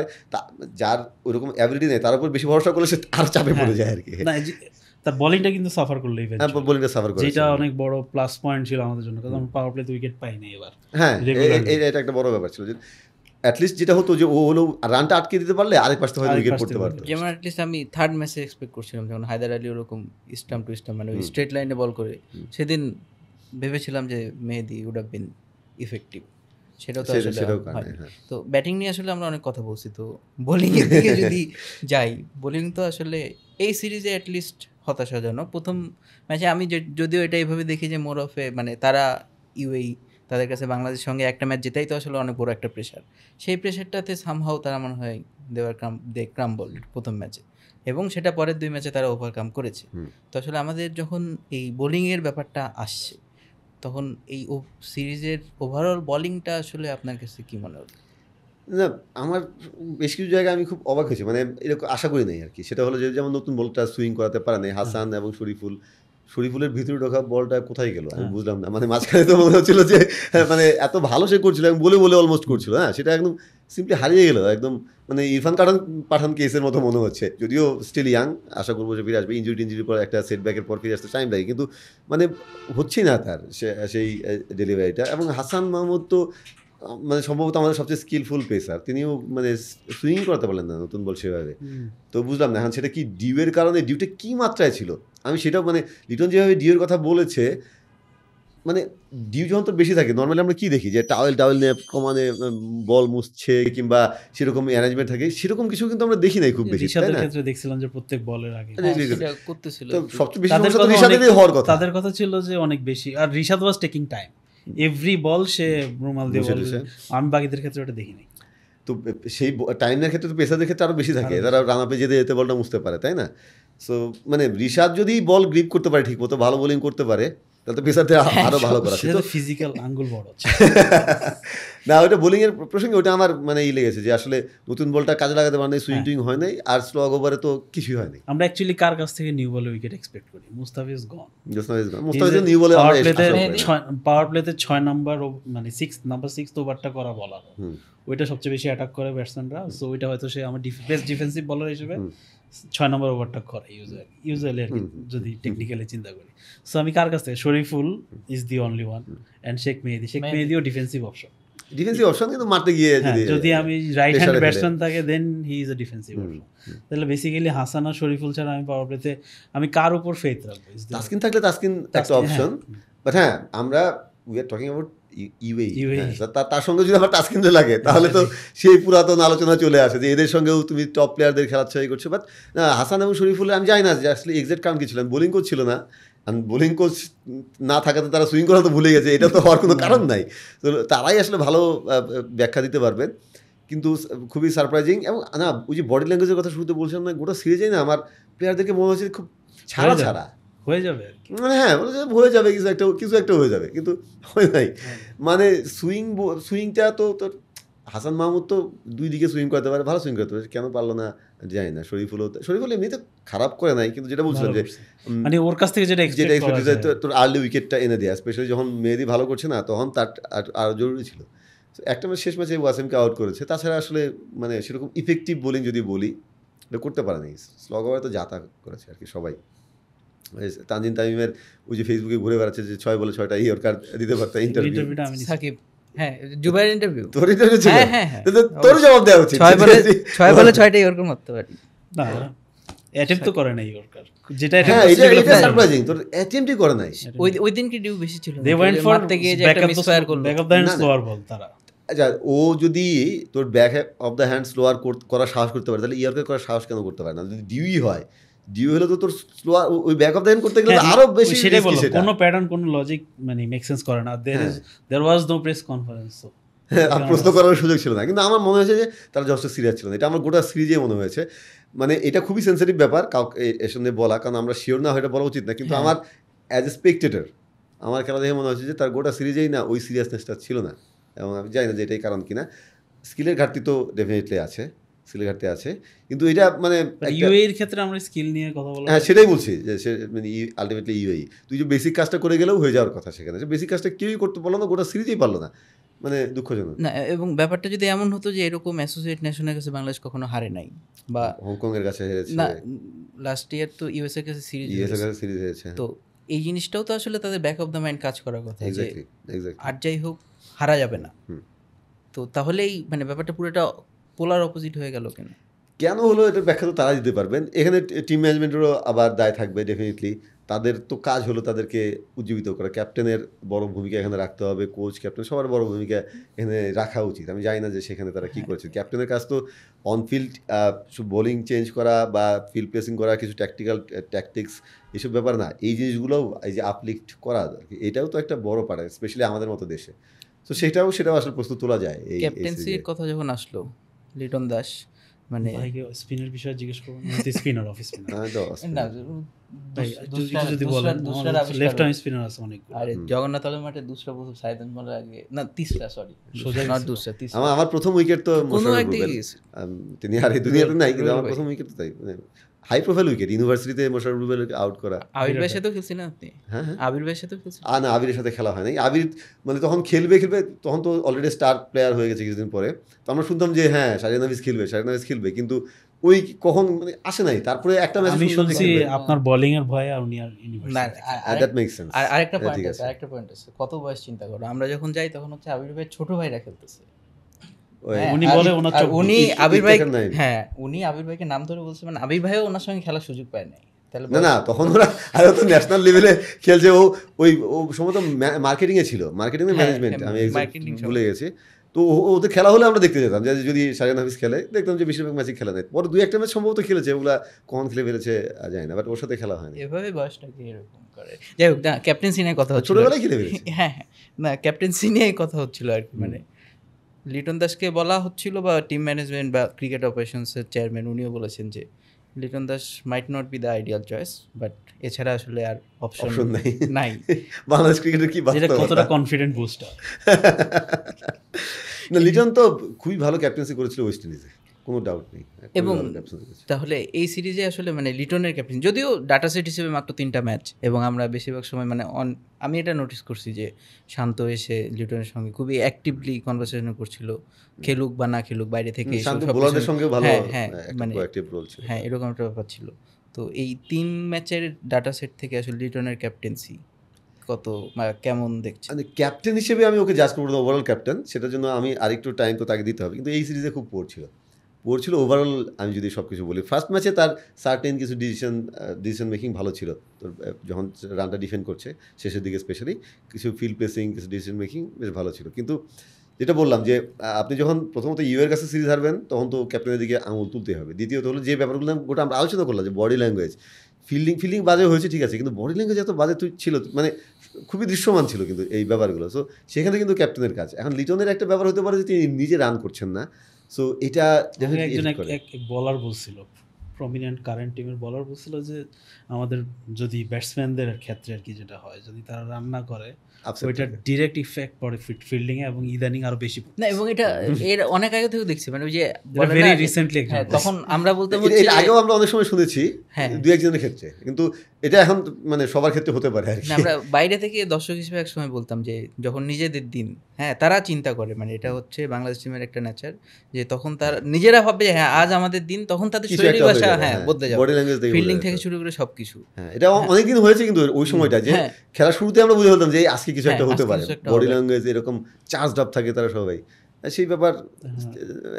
যার ওইরকম অ্যাবিলিটি নেই তার উপর বেশি ভরসা করলে সে আর চাপে পড়ে যায় আর কি। তার বোলিংটা কিন্তু সাফার করলো, বোলিংটা সাফার করে, যেটা অনেক বড় প্লাস পয়েন্ট ছিল আমাদের জন্য, কারণ পাওয়ার প্লেতে উইকেট পাইনি এবার। হ্যাঁ, এটা একটা বড় ব্যাপার ছিল যে অ্যাটলিস্ট যেটা হতো যে ও হলো রানটা আটকে দিতে পারলে আরেক পাশে হয়তো উইকেট পড়তে পারতো। যেমন অ্যাটলিস্ট আমি থার্ড ম্যাচে এক্সপেক্ট করছিলাম, যখন হায়দার আলী ওরকম স্টাম্প টু স্টাম্প মানে স্ট্রেট লাইনে বল করে, সেদিন ভেবেছিলাম যে মেহেদী উড হ্যাভ বিন ইফেক্টিভ। সেটাও তো আসলে হয়। তো ব্যাটিং নিয়ে আসলে আমরা অনেক কথা বলছি, তো বোলিংয়ের দিকে যদি যাই, বোলিং তো আসলে এই সিরিজে অ্যাটলিস্ট হতাশাজনক। প্রথম ম্যাচে আমি যদিও এটা এইভাবে দেখি যে মোর অফ এ মানে তারা ইউএই, তাদের কাছে বাংলাদেশের সঙ্গে একটা ম্যাচ জেতাই তো আসলে অনেক বড় একটা প্রেশার। সেই প্রেশারটাতে সামহাও তারা মনে হয় ক্রাম্বল প্রথম ম্যাচে, এবং সেটা পরের 2 ম্যাচে তারা ওভারকাম করেছে। তো আসলে আমাদের যখন এই বোলিংয়ের ব্যাপারটা আসছে, তখন এই সিরিজের ওভারঅল বোলিংটা আসলে আপনার কাছে কি মনে হলো? না আমার বেশ কিছু জায়গায় আমি খুব অবাক হয়েছি, মানে এরকম আশা করি নাই আর কি। সেটা হলো যে যেমন নতুন বলটা সুইং করাতে পারে নাই হাসান এবং শরীফুলের ভিতরে ঢোকা বলটা কোথায় গেল আমি বুঝলাম না। মানে মাঝখানে তো মনে হচ্ছিল যে মানে এত ভালো সে করছিল, আমি বলে বলে অলমোস্ট করছিল, হ্যাঁ সেটা একদম সিম্পলি হারিয়ে গেল একদম। মানে ইরফান পাঠান কেসের মতো মনে হচ্ছে, যদিও স্টিল ইয়াং, আশা করবো যে ফিরে আসবে। ইঞ্জুরি পর একটা সেটব্যাকের পর ফিরে আসতে টাইম লাগে, কিন্তু মানে হচ্ছেই না তার সেই ডেলিভারিটা। এবং হাসান মাহমুদ তো মানে সম্ভবত আমাদের সবচেয়ে স্কিলফুল পেসার, তিনিও মানে সুইং করাতে পারলেন না নতুন বল সেভাবে। তো বুঝলাম না এখন সেটা কি ডিউয়ের কারণে, ডিউটা কী মাত্রায় ছিল আমি সেটাও, মানে লিটন যেভাবে ডিউয়ের কথা বলেছে, মানে ডিউ যখন তো বেশি থাকে নর্মালি আমরা কি দেখি যে টাওয়েল নিয়ে কমানে বল মুছছে কিংবা সেরকম অ্যারেঞ্জমেন্ট থাকে, সেরকম কিছু কিন্তু আমরা দেখি নাই খুব বেশি, তাই না? ক্ষেত্রে দেখছিলাম যে প্রত্যেক বলের আগে করতেছিল, তো সবচেয়ে বেশি সমস্যা তো রিশাদেরই হওয়ার কথা। তাদের কথা ছিল যে অনেক বেশি, আর Rishad was taking time every ball, সে রুমাল দিয়ে বল, আমি বাকিদের ক্ষেত্রে ওটা দেখি নাই। তো সেই টাইমের ক্ষেত্রে তো পেসারদের ক্ষেত্রে আরও বেশি থাকে, তারা রান আপে যেতে বলটা মুছতে পারে, তাই না? সো মানে রিশাদ যদি বল গ্রিপ করতে পারে ঠিক মতো, ভালো বোলিং করতে পারে, তাহলে তো পেসারদের আরও ভালো করা ছিল। ফিজিক্যাল আঙ্গুল বড় হচ্ছে না, ওইটা বোলিংয়ের প্রসঙ্গে ওটা আমার মানে লেগেছে যে আসলে নতুন বলটা কাজে লাগাতে পারে নাই, সুইং টুইং হয় নাই, আর স্লো ওভারে তো কিছুই হয় নাই। আমরা অ্যাকচুয়ালি কার কাছ থেকে নিউ বলে উইকেট এক্সপেক্ট করি? মুস্তাফিজ গন। মুস্তাফিজ নিউ বলে পাওয়ার প্লেতে 6 নাম্বার মানে 6 ওভারটা করা বলার, ওইটা সবচেয়ে বেশি অ্যাটাক করে ব্যাটসম্যানরা। সো ওইটা হয়তো সে আমার বেস্ট ডিফেন্সিভ বলার হিসেবে 6 নম্বর ওভারটা করে ইউজুয়ালি আর কি, যদি টেকনিক্যালি চিন্তা করি। সো আমি কার কাছ থেকে, Shoriful is the only one, and Sheikh মেহেদিও ডিফেন্সিভ অপশন, কিন্তু মারতে গিয়ে যদি আমি রাইট হ্যান্ড ব্যাটসম্যান থাকে then he is a defensive option. তাহলে বেসিক্যালি হাসান আর শরীফুল ছাড়া আমি পাওয়ার প্লেতে আমি কার উপর ফেথ রাখবো? তাসকিন থাকলে তাসকিন একটা অপশন, বাট হ্যাঁ আমরা উই আর টকিং অ্যাবাউট তার সঙ্গে যদি আমার তাসকিনদের লাগে তাহলে তো সেই পুরাতন আলোচনা চলে আসে যে এদের সঙ্গেও তুমি টপ প্লেয়ারদের খেলাচ্ছাই করছো। বাট হাসান এবং শরীফুল আমি জানি না যে আসলে এক্সাক্ট কারণ কি ছিল, বোলিং কোচ ছিল না, বোলিং কোচ না থাকাতে তারা সুইং করা তো ভুলে গেছে, এটা তো হওয়ার কোনো কারণ নাই। তো তারাই আসলে ভালো ব্যাখ্যা দিতে পারবেন। কিন্তু খুবই সারপ্রাইজিং, এবং না ওই যে বডি ল্যাঙ্গুয়েজের কথা শুরুতে বলছিলাম না, গোটা সিরিজেই না আমার প্লেয়ারদেরকে মনে হচ্ছে খুব ছাড়া হয়ে যাবে, মানে হ্যাঁ হয়ে যাবে, কিছু একটা হয়ে যাবে, কিন্তু হয় নাই। মানে সুইংটা তো তোর হাসান মাহমুদ তো দুই দিকে সুইং করতে পারে, ভালো সুইং করতে পারে, কেন পারলো না জানি না। শরীফুল এমনিতে খারাপ করে নাই, কিন্তু যেটা বলছিলাম যে মানে ওর কাছ থেকে যেটা এক্সপেক্ট তোর আর্লি উইকেটটা এনে দেয়া, স্পেশালি যখন মেহেদি ভালো করছে না তখন তার আরও জরুরি ছিল। একটা শেষ ম্যাচে ওয়াসিমকে আউট করেছে, তাছাড়া আসলে মানে সেরকম ইফেক্টিভ বোলিং যদি বলি করতে পারে নাই। স্লগ ওভারে তো যাতা করেছে আর কি সবাই। তানজিন তামিমের ওই যে ফেসবুকে ঘুরে বেড়াচ্ছে যে 6 বলে 6টা ইয়র্কার দিতে পারতো ইন্টারভিউ, সাকিব হ্যাঁ জুবাইর ইন্টারভিউ, তোর ইন্টারভিউ ছিল, তোর জবাব দেওয়া উচিত। 6 বলে 6টা ইয়র্কার মারতে পারি না, অ্যাটেম্প্ট তো করে নাই ইয়র্কার, যেটা এটা সারপ্রাইজিং, তোর অ্যাটেম্প্টই করে নাই। ওই দিন কি ডিউ বেশি ছিল, দে ওয়েন্ট ফর মারতে গিয়ে যে একটা মিসফায়ার করলো, back of the hand slower বল তারা। আচ্ছা ও যদি তোর back of the hand slower করার সাহস করতে পারে, তাহলে ইয়র্কার করার সাহস কেন করতে পারে না? যদি ডিউই হয়, ডিউ হলে তো তোর স্লোয়ার ওই ব্যাক অফ দ্য হ্যান্ড করতে গেলে আরো বেশি, সেটাই বলবো, কোনো প্যাটার্ন কোনো লজিক মানে মেক সেন্স করে না। There was no press conference, so আর প্রশ্ন করার সুযোগ ছিল না। কিন্তু আমার মনে হয়েছে যে তারা যথেষ্ট সিরিয়াস ছিল না, এটা আমার গোটা সিরিজে মনে হয়েছে। মানে এটা খুবই সেন্সিটিভ ব্যাপার কাউকে এর সঙ্গে বলা, কারণ আমরা শিওর না এটা বলা উচিত না, কিন্তু আমার অ্যাজ এ স্পেকটেটর আমার খেলা দেখে মনে হচ্ছে যে তার গোটা সিরিজেই না ওই সিরিয়াসনেসটা ছিল না। এবং আমি জানি না যে এটাই কারণ কিনা। স্কিলের ঘাটতি তো ডেফিনেটলি আছে, স্কিলের ঘাটতি আছে, কিন্তু এটা মানে ইউএইর ক্ষেত্রে আমরা স্কিল নিয়ে কথা বললাম, হ্যাঁ সেটাই বলছি যে সে মানে আলটিমেটলি ইউএই তুই যে বেসিক কাজটা করে গেলেও হয়ে যাওয়ার কথা, সেখানে সে বেসিক কাজটা কেউই করতে পারলো না, গোটা সিরিজেই পারলো না, মানে দুঃখজনক না। এবং ব্যাপারটা যদি এমন হতো যে এরকম অ্যাসোসিয়েট নেশনের কাছে বাংলাদেশ কখনো হারে নাই, বা হংকংয়ের কাছে হেরেছে, না লাস্ট ইয়ার তো ইউএসএ কাছে সিরিজ হেরেছে, তো এই জিনিসটাও তো আসলে তাদের ব্যাক অফ দ্য মাইন্ড কাজ করার কথা যে এক্স্যাক্টলি আর যাই হোক হারা যাবে না। তো তাহলেই মানে ব্যাপারটা পুরোটা পোলার অপোজিট হয়ে গেল কেন হলো এটার ব্যাখ্যা তো তারা দিতে পারবেন। এখানে টিম ম্যানেজমেন্টেরও আবার দায় থাকবে ডেফিনেটলি, তাদের তো কাজ হলো তাদেরকে উজ্জীবিত করা, ক্যাপ্টেনের বড় ভূমিকা এখানে রাখতে হবে, কোচ ক্যাপ্টেন সবার বড় ভূমিকা এখানে রাখা উচিত। আমি জানি না যে সেখানে তারা কী করেছে। ক্যাপ্টেনের কাজ তো অনফিল্ড বোলিং চেঞ্জ করা বা ফিল্ড প্লেসিং করা, কিছু ট্যাকটিক্স এসব ব্যাপার না, এই জিনিসগুলোও এই যে আপলিফ্ট করা এটাও তো একটা বড় পার্ট, স্পেশালি আমাদের মতো দেশে। তো সেটাও আসলে প্রস্তুত তোলা যায়। এই ক্যাপ্টেন্সির কথা যখন আসলো, লিটন দাস মানে স্পিনের বিষয়ে জিজ্ঞেস করবো, স্পিনার অফ স্পিনার না ভাই যদি বলেন লেফট আর্ম স্পিনার আছে অনেক। আরে জগন্নাথ আলম মাঠে দুসরা প্রথম সাইদ আজমলের আগে না তিসরা, সরি নট দুসরা, তিসরা। আমার প্রথম উইকেট তো কোনো মোশাররফ একদিকে রুবেল। গেছে। তিনি আর এই দুনিয়াতে নাই, কিন্তু আমার প্রথম উইকেট তো তাই, মানে হাই প্রোফাইল উইকেট, ইউনিভার্সিটিতে মোশাররফ রুবেলকে আউট করা। আবির ভাইয়ের সাথেও খেলছি না আপনি? হ্যাঁ, আবির ভাইয়ের সাথেও খেলছি। না, আবিরের সাথে খেলা হয় নাই। আবির মানে তখন খেলবে, তখন তো অলরেডি স্টার প্লেয়ার হয়ে গেছে কিছুদিন পরে। তো আমরা শুনতাম যে হ্যাঁ শাহরিয়ার নাফিস খেলবে, কিন্তু ওই কখন মানে আসে নাই। তারপরে একটা ম্যাচ আমি শুনছি আপনার বোলিং এর ভয়ে আপনি আর ইউনিভার্সিটি। That makes sense. আর আরেকটা পয়েন্ট আছে, কত বয়স চিন্তা করো। আমরা যখন যাই তখন হচ্ছে আবির ভাই ছোট ভাইরা খেলতেছে। উনি বলে ওনার উনি আবির ভাই, হ্যাঁ উনি আবির ভাইকে নাম ধরে বলছে, মানে আবির ভাইও ওনার সঙ্গে খেলার সুযোগ পায় নাই। না তখন ওরা আরো তো ন্যাশনাল লেভেলে খেলছে। ও সম্ভবত মার্কেটিং এ ছিল, মার্কেটিং এর ম্যানেজমেন্ট, আমি ভুলে গেছি। তো ওদের খেলা হলে আমরা দেখতে যেতাম, যে যদি শাহরিয়ার নাফিস খেলে দেখতাম যে বেশিরভাগ ম্যাচে খেলা নেই। পরে 2-1 ম্যাচ সম্ভবত খেলেছে, ওগুলা কখন খেলে ফেলেছে যায় না, বাট ওর সাথে খেলা হয়নি। এভাবে বয়সটাকে এরকম করে। যাই হোক, না ক্যাপ্টেন্সি নিয়ে কথা হচ্ছিল, ছোটবেলায় খেলে ফেলেছে। হ্যাঁ না ক্যাপ্টেন্সি নিয়ে কথা হচ্ছিল আর কি। মানে লিটন দাসকে বলা হচ্ছিল, বা টিম ম্যানেজমেন্ট বা ক্রিকেট অপারেশনসের চেয়ারম্যান উনিও বলেছেন যে Liton Das might not be the ideal choice, but এছাড়া আসলে আর অপশন নাই। বাংলাদেশ ক্রিকেটের কি কতটা কনফিডেন্ট বুস্টার। না, লিটন তো খুবই ভালো ক্যাপ্টেন্সি করেছিল ওয়েস্ট ইন্ডিজে, কোনো ডাউট নেই। এবং তাহলে এই সিরিজে আসলে মানে লিটনের ক্যাপ্টেন, যদিও ডাটা সেট হিসেবে মাত্র 3টা ম্যাচ, এবং আমরা বেশিরভাগ সময় মানে আমি এটা নোটিস করছি যে শান্ত এসে লিটনের সঙ্গে খুবই অ্যাক্টিভলি কনভারসেশন করছিল, খেলুক বা না খেলুক বাইরে থেকে। বোলারদের সঙ্গে ভালো, হ্যাঁ মানে হ্যাঁ এরকম একটা ব্যাপার ছিল। তো এই 3 ম্যাচের ডাটা সেট থেকে আসলে লিটনের ক্যাপ্টেন্সি কত কেমন দেখছে? ক্যাপ্টেন হিসেবে আমি ওকে জাজ করবো না, ওভারঅল ক্যাপ্টেন, সেটার জন্য আমি আরেকটু টাইম তো তাকে দিতে হবে। কিন্তু এই সিরিজে খুব পোর ছিল ওভারঅল। আমি যদি সব কিছু বলি, ফার্স্ট ম্যাচে তার সার্টেন কিছু ডিসিশন মেকিং ভালো ছিল। তোর যখন রানটা ডিফেন্ড করছে শেষের দিকে স্পেশালি কিছু ফিল্ড প্লেসিং, কিছু ডিসিশন মেকিং বেশ ভালো ছিল। কিন্তু যেটা বললাম যে আপনি যখন প্রথমত ইউএর কাছে সিরিজ হারবেন, তখন তো ক্যাপ্টেনের দিকে আঙুল তুলতে হবে। দ্বিতীয়ত হলো যে ব্যাপারগুলো গোটা আমরা আলোচনা করলাম, যে বডি ল্যাঙ্গুয়েজ, ফিল্ডিং বাজে হয়েছে ঠিক আছে, কিন্তু বডি ল্যাঙ্গুয়েজ এত বাজে ছিল, মানে খুবই দৃশ্যমান ছিল কিন্তু এই ব্যাপারগুলো। সো সেখানে কিন্তু ক্যাপ্টেনের কাজ। এখন লিটনের একটা ব্যাপার হতে পারে যে তিনি নিজে রান করছেন না, সো এটা এক বলার বলছিল, প্রমিনেন্ট কারেন্ট টিমের বলার বলছিল যে আমাদের যদি ব্যাটসম্যানদের ক্ষেত্রে আর কি যেটা হয়, যদি তারা রান না করে ওইটা ডিরেক্ট ইফেক্ট পড়ে ফিল্ডিং এ, এবং ইদানিং আরো বেশি না। এবং এটা এর অনেক আগে থেকে দেখছি, মানে ওই যে ভেরি রিসেন্টলি, তখন আমরা বলতে এর আগেও আমরা অনেক সময় শুনেছি 2-1 ক্ষেত্রে, কিন্তু এটা এখন মানে সবার ক্ষেত্রে হতে পারে আর কি। আমরা বাইরে থেকে দর্শক হিসেবে এক সময় বলতাম যে যখন নিজেদের দিন, হ্যাঁ তারা চিন্তা করে, মানে এটা হচ্ছে বাংলাদেশ টিমের একটা নেচার, যে তখন তারা নিজেরা ভাবে যে হ্যাঁ আজ আমাদের দিন, তখন তাদের শরীরী ভাষা বদলে যাবে, ফিল্ডিং থেকে শুরু করে সবকিছু। হ্যাঁ, এটা অনেকদিন হয়েছে কিন্তু ওই সময়টা, যে খেলা শুরুতে আমরা বুঝে ফেলতাম যে আজকে কিছু একটা হতে পারে, বডি ল্যাঙ্গুয়েজ এরকম চার্জড আপ থাকে তারা সবাই, সেই ব্যাপার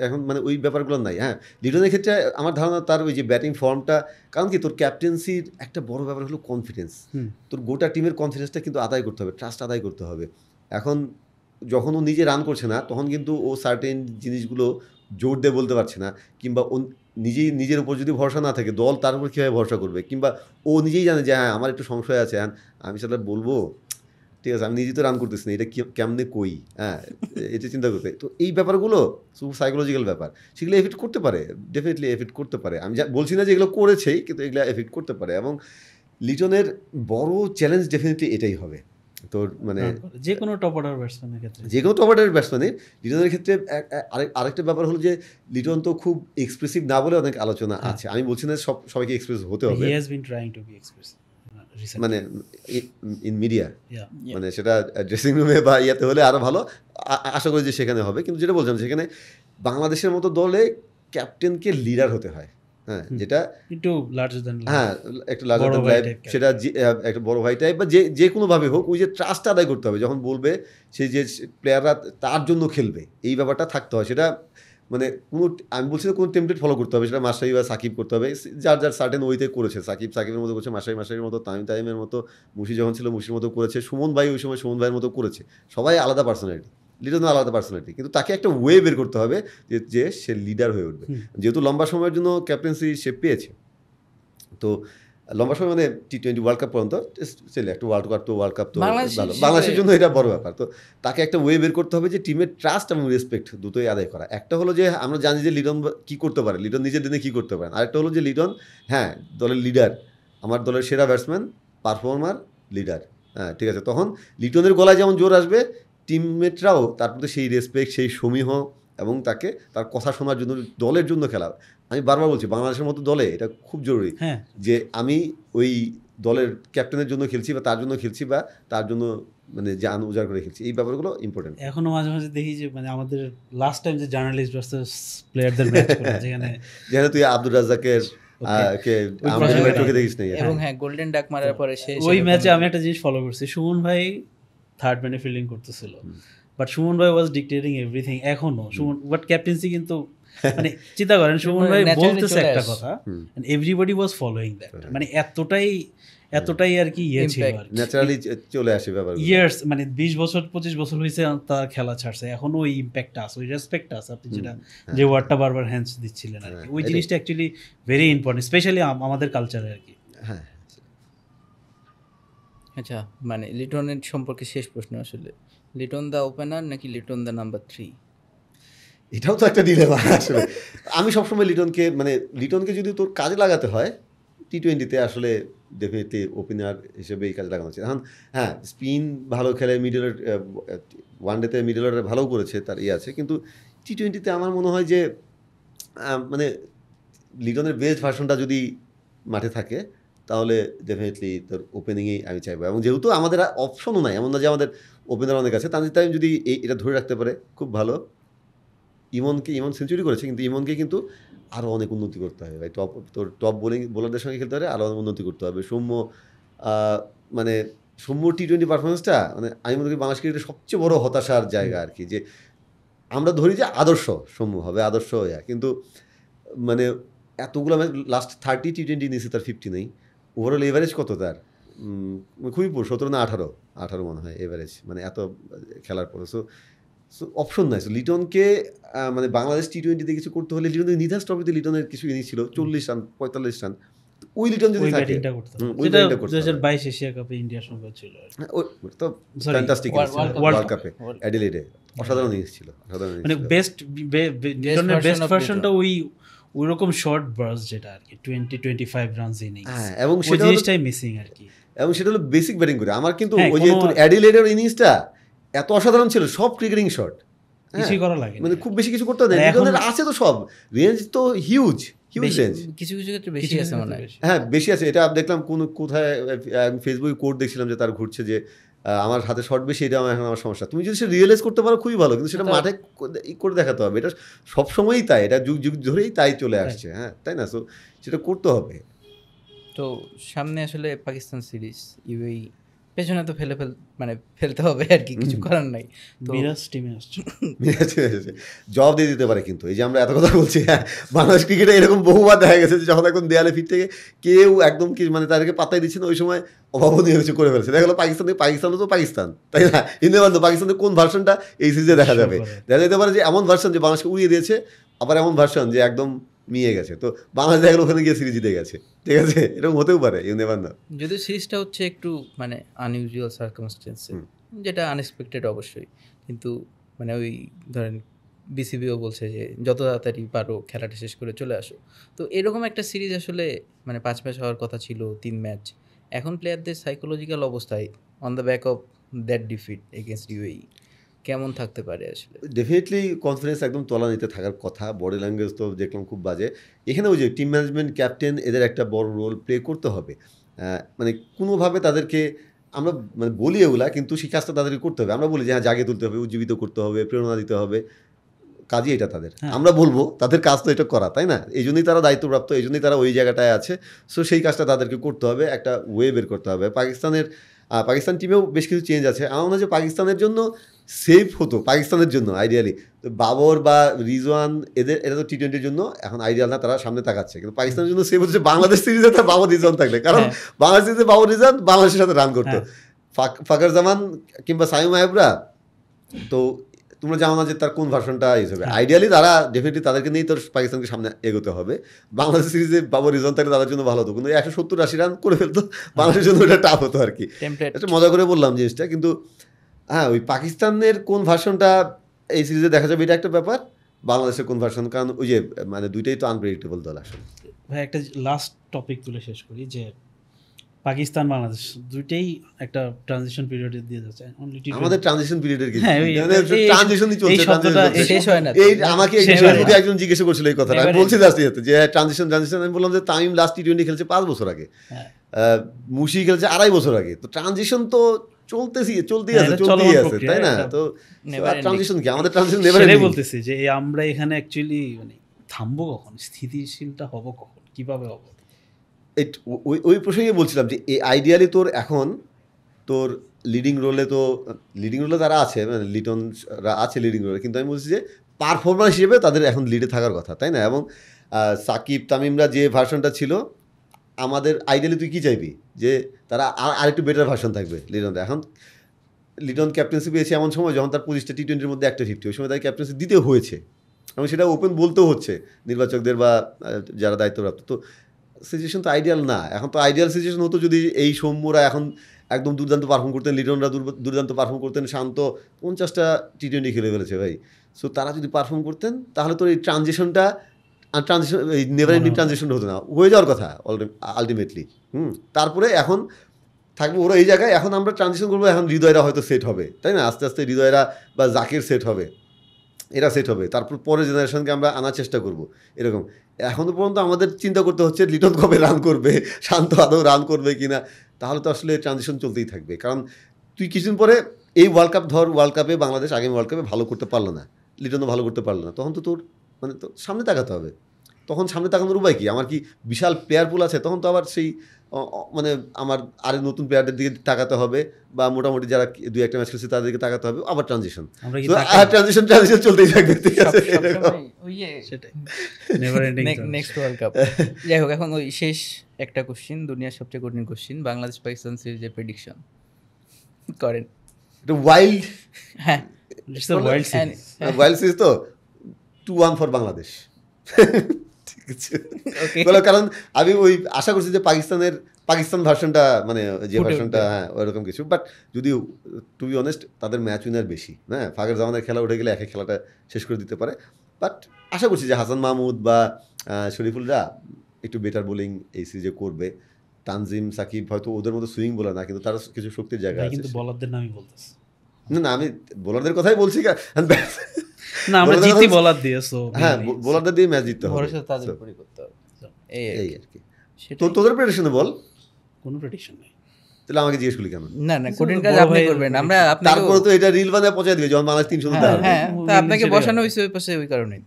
এখন মানে ওই ব্যাপারগুলো নাই। হ্যাঁ, লিটনের ক্ষেত্রে আমার ধারণা তার ওই যে ব্যাটিং ফর্মটা, কারণ কি তোর ক্যাপ্টেন্সির একটা বড় ব্যাপার হলো কনফিডেন্স। তোর গোটা টিমের কনফিডেন্সটা কিন্তু আদায় করতে হবে, ট্রাস্ট আদায় করতে হবে। এখন যখন ও নিজে রান করছে না, তখন কিন্তু ও সার্টেন জিনিসগুলো জোর দিয়ে বলতে পারছে না, কিংবা ও নিজের উপর যদি ভরসা না থাকে, দল তার উপর কীভাবে ভরসা করবে, কিংবা ও নিজেই জানে যে হ্যাঁ আমার একটু সংশয় আছে, হ্যাঁ আমি সেটা বলবো, ঠিক আছে আমি নিজে তো রান করতেছি না, এটা কেমনে কই, হ্যাঁ এটা চিন্তা করতে। তো এই ব্যাপারগুলো খুব সাইকোলজিক্যাল ব্যাপার, সেগুলো এফেক্ট করতে পারে, ডেফিনেটলি এফেক্ট করতে পারে। আমি বলছি না যে এগুলো করেছেই, কিন্তু এগুলো এফেক্ট করতে পারে। এবং লিটনের বড় চ্যালেঞ্জ ডেফিনেটলি এটাই হবে। তোর মানে যে কোনো টপ অর্ডার ব্যাটসম্যানের ক্ষেত্রে, যে কোনো টপ অর্ডার ব্যাটসম্যানের লিটনের ক্ষেত্রে আরেকটা ব্যাপার হলো যে লিটন তো খুব এক্সপ্রেসিভ না বলে অনেক আলোচনা আছে। আমি বলছি না সবাইকে এক্সপ্রেস হতে হবে, he has been trying to be expressive, মানে ইন মিডিয়া, মানে সেটা ড্রেসিং রুমে বা ইয়াতে হলে আরও ভালো, আশা করি যে সেখানে হবে। কিন্তু যেটা বলছিলাম, সেখানে বাংলাদেশের মতো দলে ক্যাপ্টেনকে লিডার হতে হয়, হ্যাঁ যেটা একটু লার্জার দ্যান লাইফ, হ্যাঁ একটা লার্জার দ্যান লাইফ, সেটা একটা বড় ভাই টাইপ, বা যে কোনোভাবে হোক, ওই যে ট্রাস্ট আদায় করতে হবে। যখন বলবে সেই যে প্লেয়াররা তার জন্য খেলবে, এই ব্যাপারটা থাকতে হয়। সেটা মানে আমি বলছি না কোনো টেমপ্লেট ফলো করতে হবে, সেটা মাশরাফি বা সাকিব করতে হবে, যার সার্টেন ওইতে করেছে। সাকিবের মতো করেছে, মাশরাফির মতো, তামিমের মতো, মুশি যখন ছিল মুশির মতো করেছে, সুমন ভাই ওই সময় সুমন ভাইয়ের মতো করেছে। সবাই আলাদা পার্সোনালিটি, লিটনও আলাদা পার্সোনালিটি, কিন্তু তাকে একটা ওয়ে বের করতে হবে যে সে লিডার হয়ে উঠবে। যেহেতু লম্বা সময়ের জন্য ক্যাপ্টেন্সি সে পেয়েছে, তো লম্বা সময় মানে T20 ওয়ার্ল্ড কাপ পর্যন্ত চলে, একটা ওয়ার্ল্ড কাপ তো বাংলাদেশের জন্য এটা বড় ব্যাপার। তো তাকে একটা ওয়ে বের করতে হবে যে টিমের ট্রাস্ট এবং রেসপেক্ট দুটোই আদায় করা। একটা হলো যে আমরা জানি যে লিটন কী করতে পারে, লিটন নিজের দিনে কী করতে পারেন। আরেকটা হলো যে লিটন হ্যাঁ দলের লিডার, আমার দলের সেরা ব্যাটসম্যান, পারফর্মার, লিডার। হ্যাঁ ঠিক আছে, তখন লিটনের গলায় যেমন জোর আসবে, টিমমেটরাও তার প্রতি সেই রেসপেক্ট, সেই সমীহ এবং তাকে তার কথা শোনার জন্য, দলের জন্য খেলা। আমি বারবার বলছি বাংলাদেশের মতো দলে এটা খুব জরুরি যে আমি ওই দলের ক্যাপ্টেনের জন্য খেলছি বা তার জন্য খেলছি বা তার জন্য মানে জান উজাড় করে খেলছি, এই ব্যাপারগুলো ইম্পর্টেন্ট। এখনো মাঝে মাঝে দেখি যে মানে আমাদের লাস্ট টাইম যে জার্নালিস্ট ভার্সেস প্লেয়ারদের ম্যাচ করে যেখানে তুই আব্দুর রাজ্জাকের দেখিস নাই, এবং হ্যাঁ গোল্ডেন ডাক মারার পরে ওই ম্যাচে আমি একটা জিনিস ফলো করছি, সুমন ভাই থার্ড ম্যানে ফিল্ডিং করতেছিল, বাট সুমন ভাই ওয়াজ ডিক্টেটিং এভরিথিং এখনো সুমন, বাট ক্যাপ্টেন্সি কিন্তু মানে চিন্তা করেন সুমন ভাই বলতেছে একটা কথা and everybody was following that, মানে এতটাই আর কি ইয়ে ছিল আর ন্যাচারালি চলে আসে ব্যাপার, ইয়ার্স মানে 20 বছর 25 বছর হয়েছে তার খেলা ছাড়ছে, এখনো ওই ইম্প্যাক্টটা আছে, ওই রেসপেক্ট আছে, আপনি যেটা যে ওয়ার্ডটা বারবার হ্যান্ডস দিচ্ছিলেন আর কি, ওই জিনিসটা অ্যাকচুয়ালি ভেরি ইম্পর্টেন্ট স্পেশালি আমাদের কালচারে আর কি। হ্যাঁ আচ্ছা, মানে লিটনের সম্পর্কে শেষ প্রশ্ন, আসলে লিটন দা ওপেনার নাকি লিটন দা নাম্বার 3? এটাও তো একটা ডিলেমা আসলে। আমি সবসময় লিটনকে যদি তোর কাজে লাগাতে হয় টি-20তে আসলে ডেফিনেটলি ওপেনার হিসেবে এই কাজে লাগানো উচিত। এখন হ্যাঁ স্পিন ভালো খেলে, মিডলের ওয়ানডেতে মিডল অর্ডার ভালো করেছে, তার আছে, কিন্তু টি-20তে আমার মনে হয় যে মানে লিটনের বেস্ট ভার্সনটা যদি মাঠে থাকে তাহলে ডেফিনেটলি তোর ওপেনিংয়েই আমি চাইবো। এবং যেহেতু আমাদের অপশনও নাই, এমন না যে আমাদের ওপেনার অনেক আছে, তানজিদ তামিম যদি এটা ধরে রাখতে পারে খুব ভালো। ইমন সেঞ্চুরি করেছে, কিন্তু ইমনকে কিন্তু আরও অনেক উন্নতি করতে হবে ভাই, টপ বোলারদের সঙ্গে খেলতে পারে, আরও অনেক উন্নতি করতে হবে। সৌম্য টি-20 পারফরমেন্সটা মানে আমি মনে করি বাংলাদেশ ক্রিকেটের সবচেয়ে বড় হতাশার জায়গা আর কি, যে আমরা ধরি যে আদর্শ সৌম্য হবে, আদর্শ কিন্তু মানে এতগুলো ম্যাচ লাস্ট 30 টি-20 নিয়েছে, তার 50 নেই। ওভারঅল এভারেজ কত তার? খুবই 17 না 18 মনে হয় এভারেজ, মানে এত খেলার পরে। সো অপশন নাই। লিটনকে মানে বাংলাদেশ টি-20তে কিছু করতে হলে, লিটনের নিধাস ট্রফিতে লিটনের কিছু ইনিংস ছিল 40 রান 45 রান, ওই লিটন যদি থাকে, ওই ব্যাটিংটা করতে 2022 এশিয়া কাপে ইন্ডিয়ার সঙ্গে ছিল, তো ফ্যান্টাস্টিক ওয়ার্ল্ড কাপে অ্যাডিলেডে অসাধারণ ইনিংস ছিল, মানে লিটনের বেস্ট ভার্সনটা ওইরকম শর্ট বার্স্ট যেটা আর কি 20-25 রানস ইনিংস, এবং সেই জিনিসটাই মিসিং আর কি, এবং সেটা হলো বেসিক ব্যাটিং করে। আমার কিন্তু ওই যে তোর অ্যাডিলেডের ইনিংসটা এত অসাধারণ ছিল, সব ক্রিকেটিং শট, কিছুই করা লাগে মানে খুব বেশি কিছু করতে হবে না, লিটনের আছে তো সব, রেঞ্জ তো হিউজ রেঞ্জ, কিছু ক্ষেত্রে বেশি আছে মনে হয়। হ্যাঁ বেশি আছে। এটা দেখলাম কোথায় ফেসবুকে কোড দেখছিলাম যে তার ঘুরছে যে আমার হাতে শট বেশি, এটা আমার সমস্যা। তুমি যদি সেটা রিয়েলাইজ করতে পারো খুবই ভালো, কিন্তু সেটা মাঠে করে দেখাতে হবে। এটা সবসময়ই তাই, এটা যুগ যুগ ধরেই তাই চলে আসছে, হ্যাঁ তাই না? সো সেটা করতে হবে। তো সামনে আসলে পাকিস্তান সিরিজ, ইউএই পেছনে তো ফেলতে হবে আর কি, কিছু করার নাই। তো মিরাজ টিমে আসছে, জবাব দিয়ে দিতে পারে। কিন্তু এই যে আমরা এত কথা বলছি, হ্যাঁ বাংলাদেশ ক্রিকেটে এরকম বহুবার দেখা গেছে যে যখন একদম দেয়ালে ফিট থেকে কেউ একদম কি মানে তাদেরকে পাত্তাই দিচ্ছে না, ওই সময় অভাবনীয় কিছু করে ফেলছে। দেখা গেলো পাকিস্তানও তো পাকিস্তান, তাই না? ইন্ডিয়া পাকিস্তানের কোন ভার্সনটা এই সিরিজে দেখা যাবে? দেখা যেতে পারে যে এমন ভার্সন যে বাংলাদেশকে উড়িয়ে দিয়েছে, আবার এমন ভার্সন যে একদম মিয়ে গেছে। তো বাংলাদেশ দেখা গেলো ওখানে গিয়ে সিরিজ জিতে গেছে, ঠিক আছে? এরকম হতেও পারে, ইউ নেভার নো। যদি সিরিজটা হচ্ছে একটু মানে আনইউজুয়াল সার্কামস্টেন্সে, যেটা আনএক্সপেক্টেড অবশ্যই, কিন্তু মানে ওই ধরেন বিসিবিও বলছে যে যত তাড়াতাড়ি পারো খেলাটা শেষ করে চলে আসো। তো এরকম একটা সিরিজ আসলে মানে 5 ম্যাচ হওয়ার কথা ছিল, 3 ম্যাচ। এখন প্লেয়ারদের সাইকোলজিক্যাল অবস্থায় on the back of that defeat against UAE কেমন থাকতে পারে আসলে? ডেফিনেটলি কনফিডেন্স একদম তলানিতে থাকার কথা। বডি ল্যাঙ্গুয়েজ তো দেখলাম খুব বাজে। এখানে ওই যে টিম ম্যানেজমেন্ট, ক্যাপ্টেন, এদের একটা বড় রোল প্লে করতে হবে। মানে কোনোভাবে তাদেরকে আমরা মানে বলি এগুলা, কিন্তু সেই কাজটা তাদেরকে করতে হবে। আমরা বলি যে হ্যাঁ জাগিয়ে তুলতে হবে, উজ্জীবিত করতে হবে, প্রেরণা দিতে হবে, কাজই এটা তাদের। আমরা বলবো তাদের কাজ তো এটা করা, তাই না? এই জন্যই তারা দায়িত্বপ্রাপ্ত, এই জন্যই তারা ওই জায়গাটায় আছে। সো সেই কাজটা তাদেরকে করতে হবে, একটা ওয়ে বের করতে হবে। পাকিস্তান টিমেও বেশ কিছু চেঞ্জ আছে। আমার মনে হয় যে পাকিস্তানের জন্য সেফ হতো, পাকিস্তানের জন্য আইডিয়ালি তো বাবর বা রিজওয়ান, এরা তো টি-20-র জন্য এখন আইডিয়াল না, তারা সামনে তাকাচ্ছে। কিন্তু পাকিস্তানের জন্য সেফ হচ্ছে বাংলাদেশ সিরিজে তার বাবর রিজওয়ান থাকলে, কারণ বাংলাদেশ সিরিজে বাবর রিজওয়ান বাংলাদেশের সাথে রান করতো। ফাকর জামান কিংবা সাইম আইবরা, তো তোমরা জানো না যে তার কোন ভার্সনটা ইউজ হবে। আইডিয়ালি তারা ডেফিনেটলি তাদেরকে নিয়েই তোর পাকিস্তানকে সামনে এগোতে হবে। বাংলাদেশ সিরিজে বাবর রিজন থাকলে তাদের জন্য ভালো হতো, কিন্তু 170-80 রান করে ফেলতো, বাংলাদেশের জন্য এটা টাফ হতো আর কি। এটা মজা করে বললাম জিনিসটা, কিন্তু হ্যাঁ ওই পাকিস্তানের কোন ভার্সনটা এই সিরিজে দেখা যাবে এটা একটা ব্যাপার, বাংলাদেশের কোন ভার্সন, কারণ ওই যে মানে দুইটাই তো আনপ্রেডিক্টেবল দল আসলে। ভাই একটা লাস্ট টপিক তুলে শেষ করি, যে পাকিস্তান বাংলাদেশ দুইটাই একটা ট্রানজিশন পিরিয়ডে দিয়ে যাচ্ছে অনলি আমাদের ট্রানজিশন পিরিয়ডের কি হ্যাঁ, ট্রানজিশনই চলছে, শেষ হয় না। এই আমাকে ফেসবুকে একজন জিজ্ঞেস করছিল এই কথাটা, আমি বলছি জাস্ট যে ট্রানজিশন, আমি বললাম যে তামিম লাস্ট টি20 খেলছে 5 বছর আগে, মুশি খেলছে 2.5 বছর আগে, তো ট্রানজিশন তো চলতেই আছে, তাই না? তো ট্রানজিশন কি, আমাদের ট্রানজিশন নেভার এন্ডিং। বলতেছি যে আমরা এখানে অ্যাকচুয়ালি মানে থামবো কখন, স্থিতিশীলটা হবো কখন, কিভাবে হবো? ওই প্রসঙ্গে বলছিলাম যে আইডিয়ালি তোর এখন তোর লিডিং রোলে তারা আছে, মানে লিটনরা আছে লিডিং রোলে, কিন্তু আমি বলছি যে পারফরম্যান্স হিসেবে তাদের এখন লিডে থাকার কথা, তাই না? এবং সাকিব তামিমরা যে ভার্সনটা ছিল, আমাদের আইডিয়ালি তুই কী চাইবি যে তারা আরেকটু বেটার ভার্সন থাকবে লিটনটা। এখন লিটন ক্যাপ্টেন্সি পেয়েছে এমন সময় যখন তার 25টা টি20-র মধ্যে একটা 50, ওই সময় তাকে ক্যাপ্টেন্সি দিতে হয়েছে এবং সেটা ওপেন বলতেও হচ্ছে নির্বাচকদের বা যারা দায়িত্বপ্রাপ্ত। তো সিচুয়েশন তো আইডিয়াল না। এখন তো আইডিয়াল সিচুয়েশন হতো যদি এই সৌম্যরা এখন একদম দুর্দান্ত পারফর্ম করতেন, লিটনরা দুর্দান্ত পারফর্ম করতেন, শান্ত 50টা টি20 খেলে ফেলেছে ভাই। সো তারা যদি পারফর্ম করতেন তাহলে তো এই এই নেভার এন্ডিং ট্রানজিশনটা হতো না, হয়ে যাওয়ার কথা আলটিমেটলি। তারপরে এখন থাকবে ওরা এই জায়গায়, এখন আমরা ট্রানজিশন করবো, এখন হৃদয়রা হয়তো সেট হবে, তাই না? আস্তে আস্তে হৃদয়রা বা জাকির সেট হবে, এরা সেট হবে, তারপর পরের জেনারেশনকে আমরা আনার চেষ্টা করব এরকম। এখনও পর্যন্ত আমাদের চিন্তা করতে হচ্ছে লিটন কবে রান করবে, শান্ত আদৌ রান করবে কিনা, তাহলে তো আসলে ট্রানজিশন চলতেই থাকবে। কারণ তুই কিছুদিন পরে এই ওয়ার্ল্ড কাপে বাংলাদেশ আগামী ওয়ার্ল্ড কাপে ভালো করতে পারলো না, লিটনও ভালো করতে পারলো না, তখন তো তোর মানে তো সামনে তাকাতে হবে। তখন সামনে তাকানোর উপায় কি? আমার কি বিশাল প্লেয়ার পুল আছে? তখন তো আবার সেই মানে আমার আরেক নতুন প্লেয়ারদের দিকে তাকাতে হবে, বা মোটামুটি যারা 2-1 ম্যাচ খেলছে তাদেরকে তাকাতে হবে, আবার ট্রানজিশন চলতেই থাকবে, ঠিক আছে? Next world cup. যাই হোক, এখন ওই শেষ একটা কোশ্চিন, দুনিয়ার সবচেয়ে কঠিন কোশ্চিন, বাংলাদেশ পাকিস্তান সিরিজের প্রেডিকশন করেন। এটা ওয়াইল্ড, হ্যাঁ ওয়াইল্ড সিরিজ তো 2-1 ফর বাংলাদেশ, ঠিক আছে? কারণ আমি ওই আশা করছি যে পাকিস্তান ভার্সনটা, মানে যে ভার্সনটা, হ্যাঁ ওইরকম কিছু। বাট যদি টু বি অনেস্ট তাদের ম্যাচ উইনার বেশি, হ্যাঁ ফাখর জামানের খেলা উঠে গেলে একে খেলাটা শেষ করে দিতে পারে। বাট আশা করছি যে হাসান মাহমুদ বা শরীফুলরা একটু বেটার বোলিং এই সিরিজে করবে। তানজিম সাকিব হয়তো ওদের মতো সুইং বোলার না, কিন্তু তারা কিছু শক্তির জায়গা আছে। কিন্তু বোলারদের নামই বলতেছি না, আমি বোলারদের কথাই বলছি। না, আমরা জিতি বোলার দিয়ে, সো হ্যাঁ বোলারদের দিয়ে ম্যাচ জিততে হবে, ভরসা তাদের উপরই করতে হবে, এই আর কি। তো তোদের প্রেডিকশনে বল। কোনো প্রেডিকশন নেই, তাহলে আমাকে জিজ্ঞেস করলি কেন? না কঠিন কাজ আপনি করবেন, আমরা আপনাকে তারপরে তো এটা রিল বানায় পৌঁছে দিবে যখন বাংলাদেশ 300 দিতে হবে। হ্যাঁ তা আপনাকে বসানো হইছে ওই পাশে, ওই কারণেই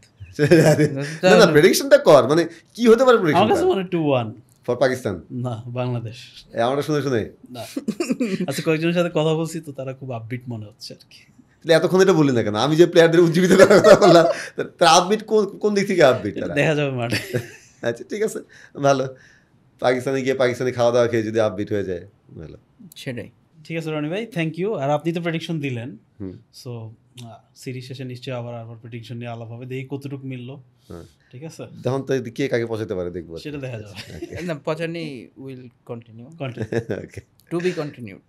না প্রেডিকশনটা কর, মানে কি হতে পারে প্রেডিকশন? আমার কাছে মনে 2-1 ফর পাকিস্তান, না বাংলাদেশ। আমরা শুনে না আচ্ছা, কয়েকজনের সাথে কথা বলছি তো তারা খুব আপবিট মনে হচ্ছে আর কি। এতক্ষণ এটা বললি না কেন? আমি যে প্লেয়ারদের উজ্জীবিত করার কথা বললাম, তার আপবিট কোন দিক থেকে আপবিট দেখা যাবে মাঠে। আচ্ছা ঠিক আছে, ভালো। পাকিস্তানে গিয়ে পাকিস্তানি খাওয়া দাওয়া খেয়ে যদি আপবিট হয়ে যায়, ভালো। সেটাই, ঠিক আছে রনি ভাই, থ্যাংক ইউ। আর আপনি তো প্রেডিকশন দিলেন, সো সিরিজ শেষে নিশ্চয়ই আবার প্রেডিকশন নিয়ে আলাপ হবে, দেখি কতটুকু মিললো। ঠিক আছে, তখন তো কে কাকে পৌঁছাতে পারে দেখবো, সেটা দেখা যাবে। না পচানি will continue, okay, to be continued.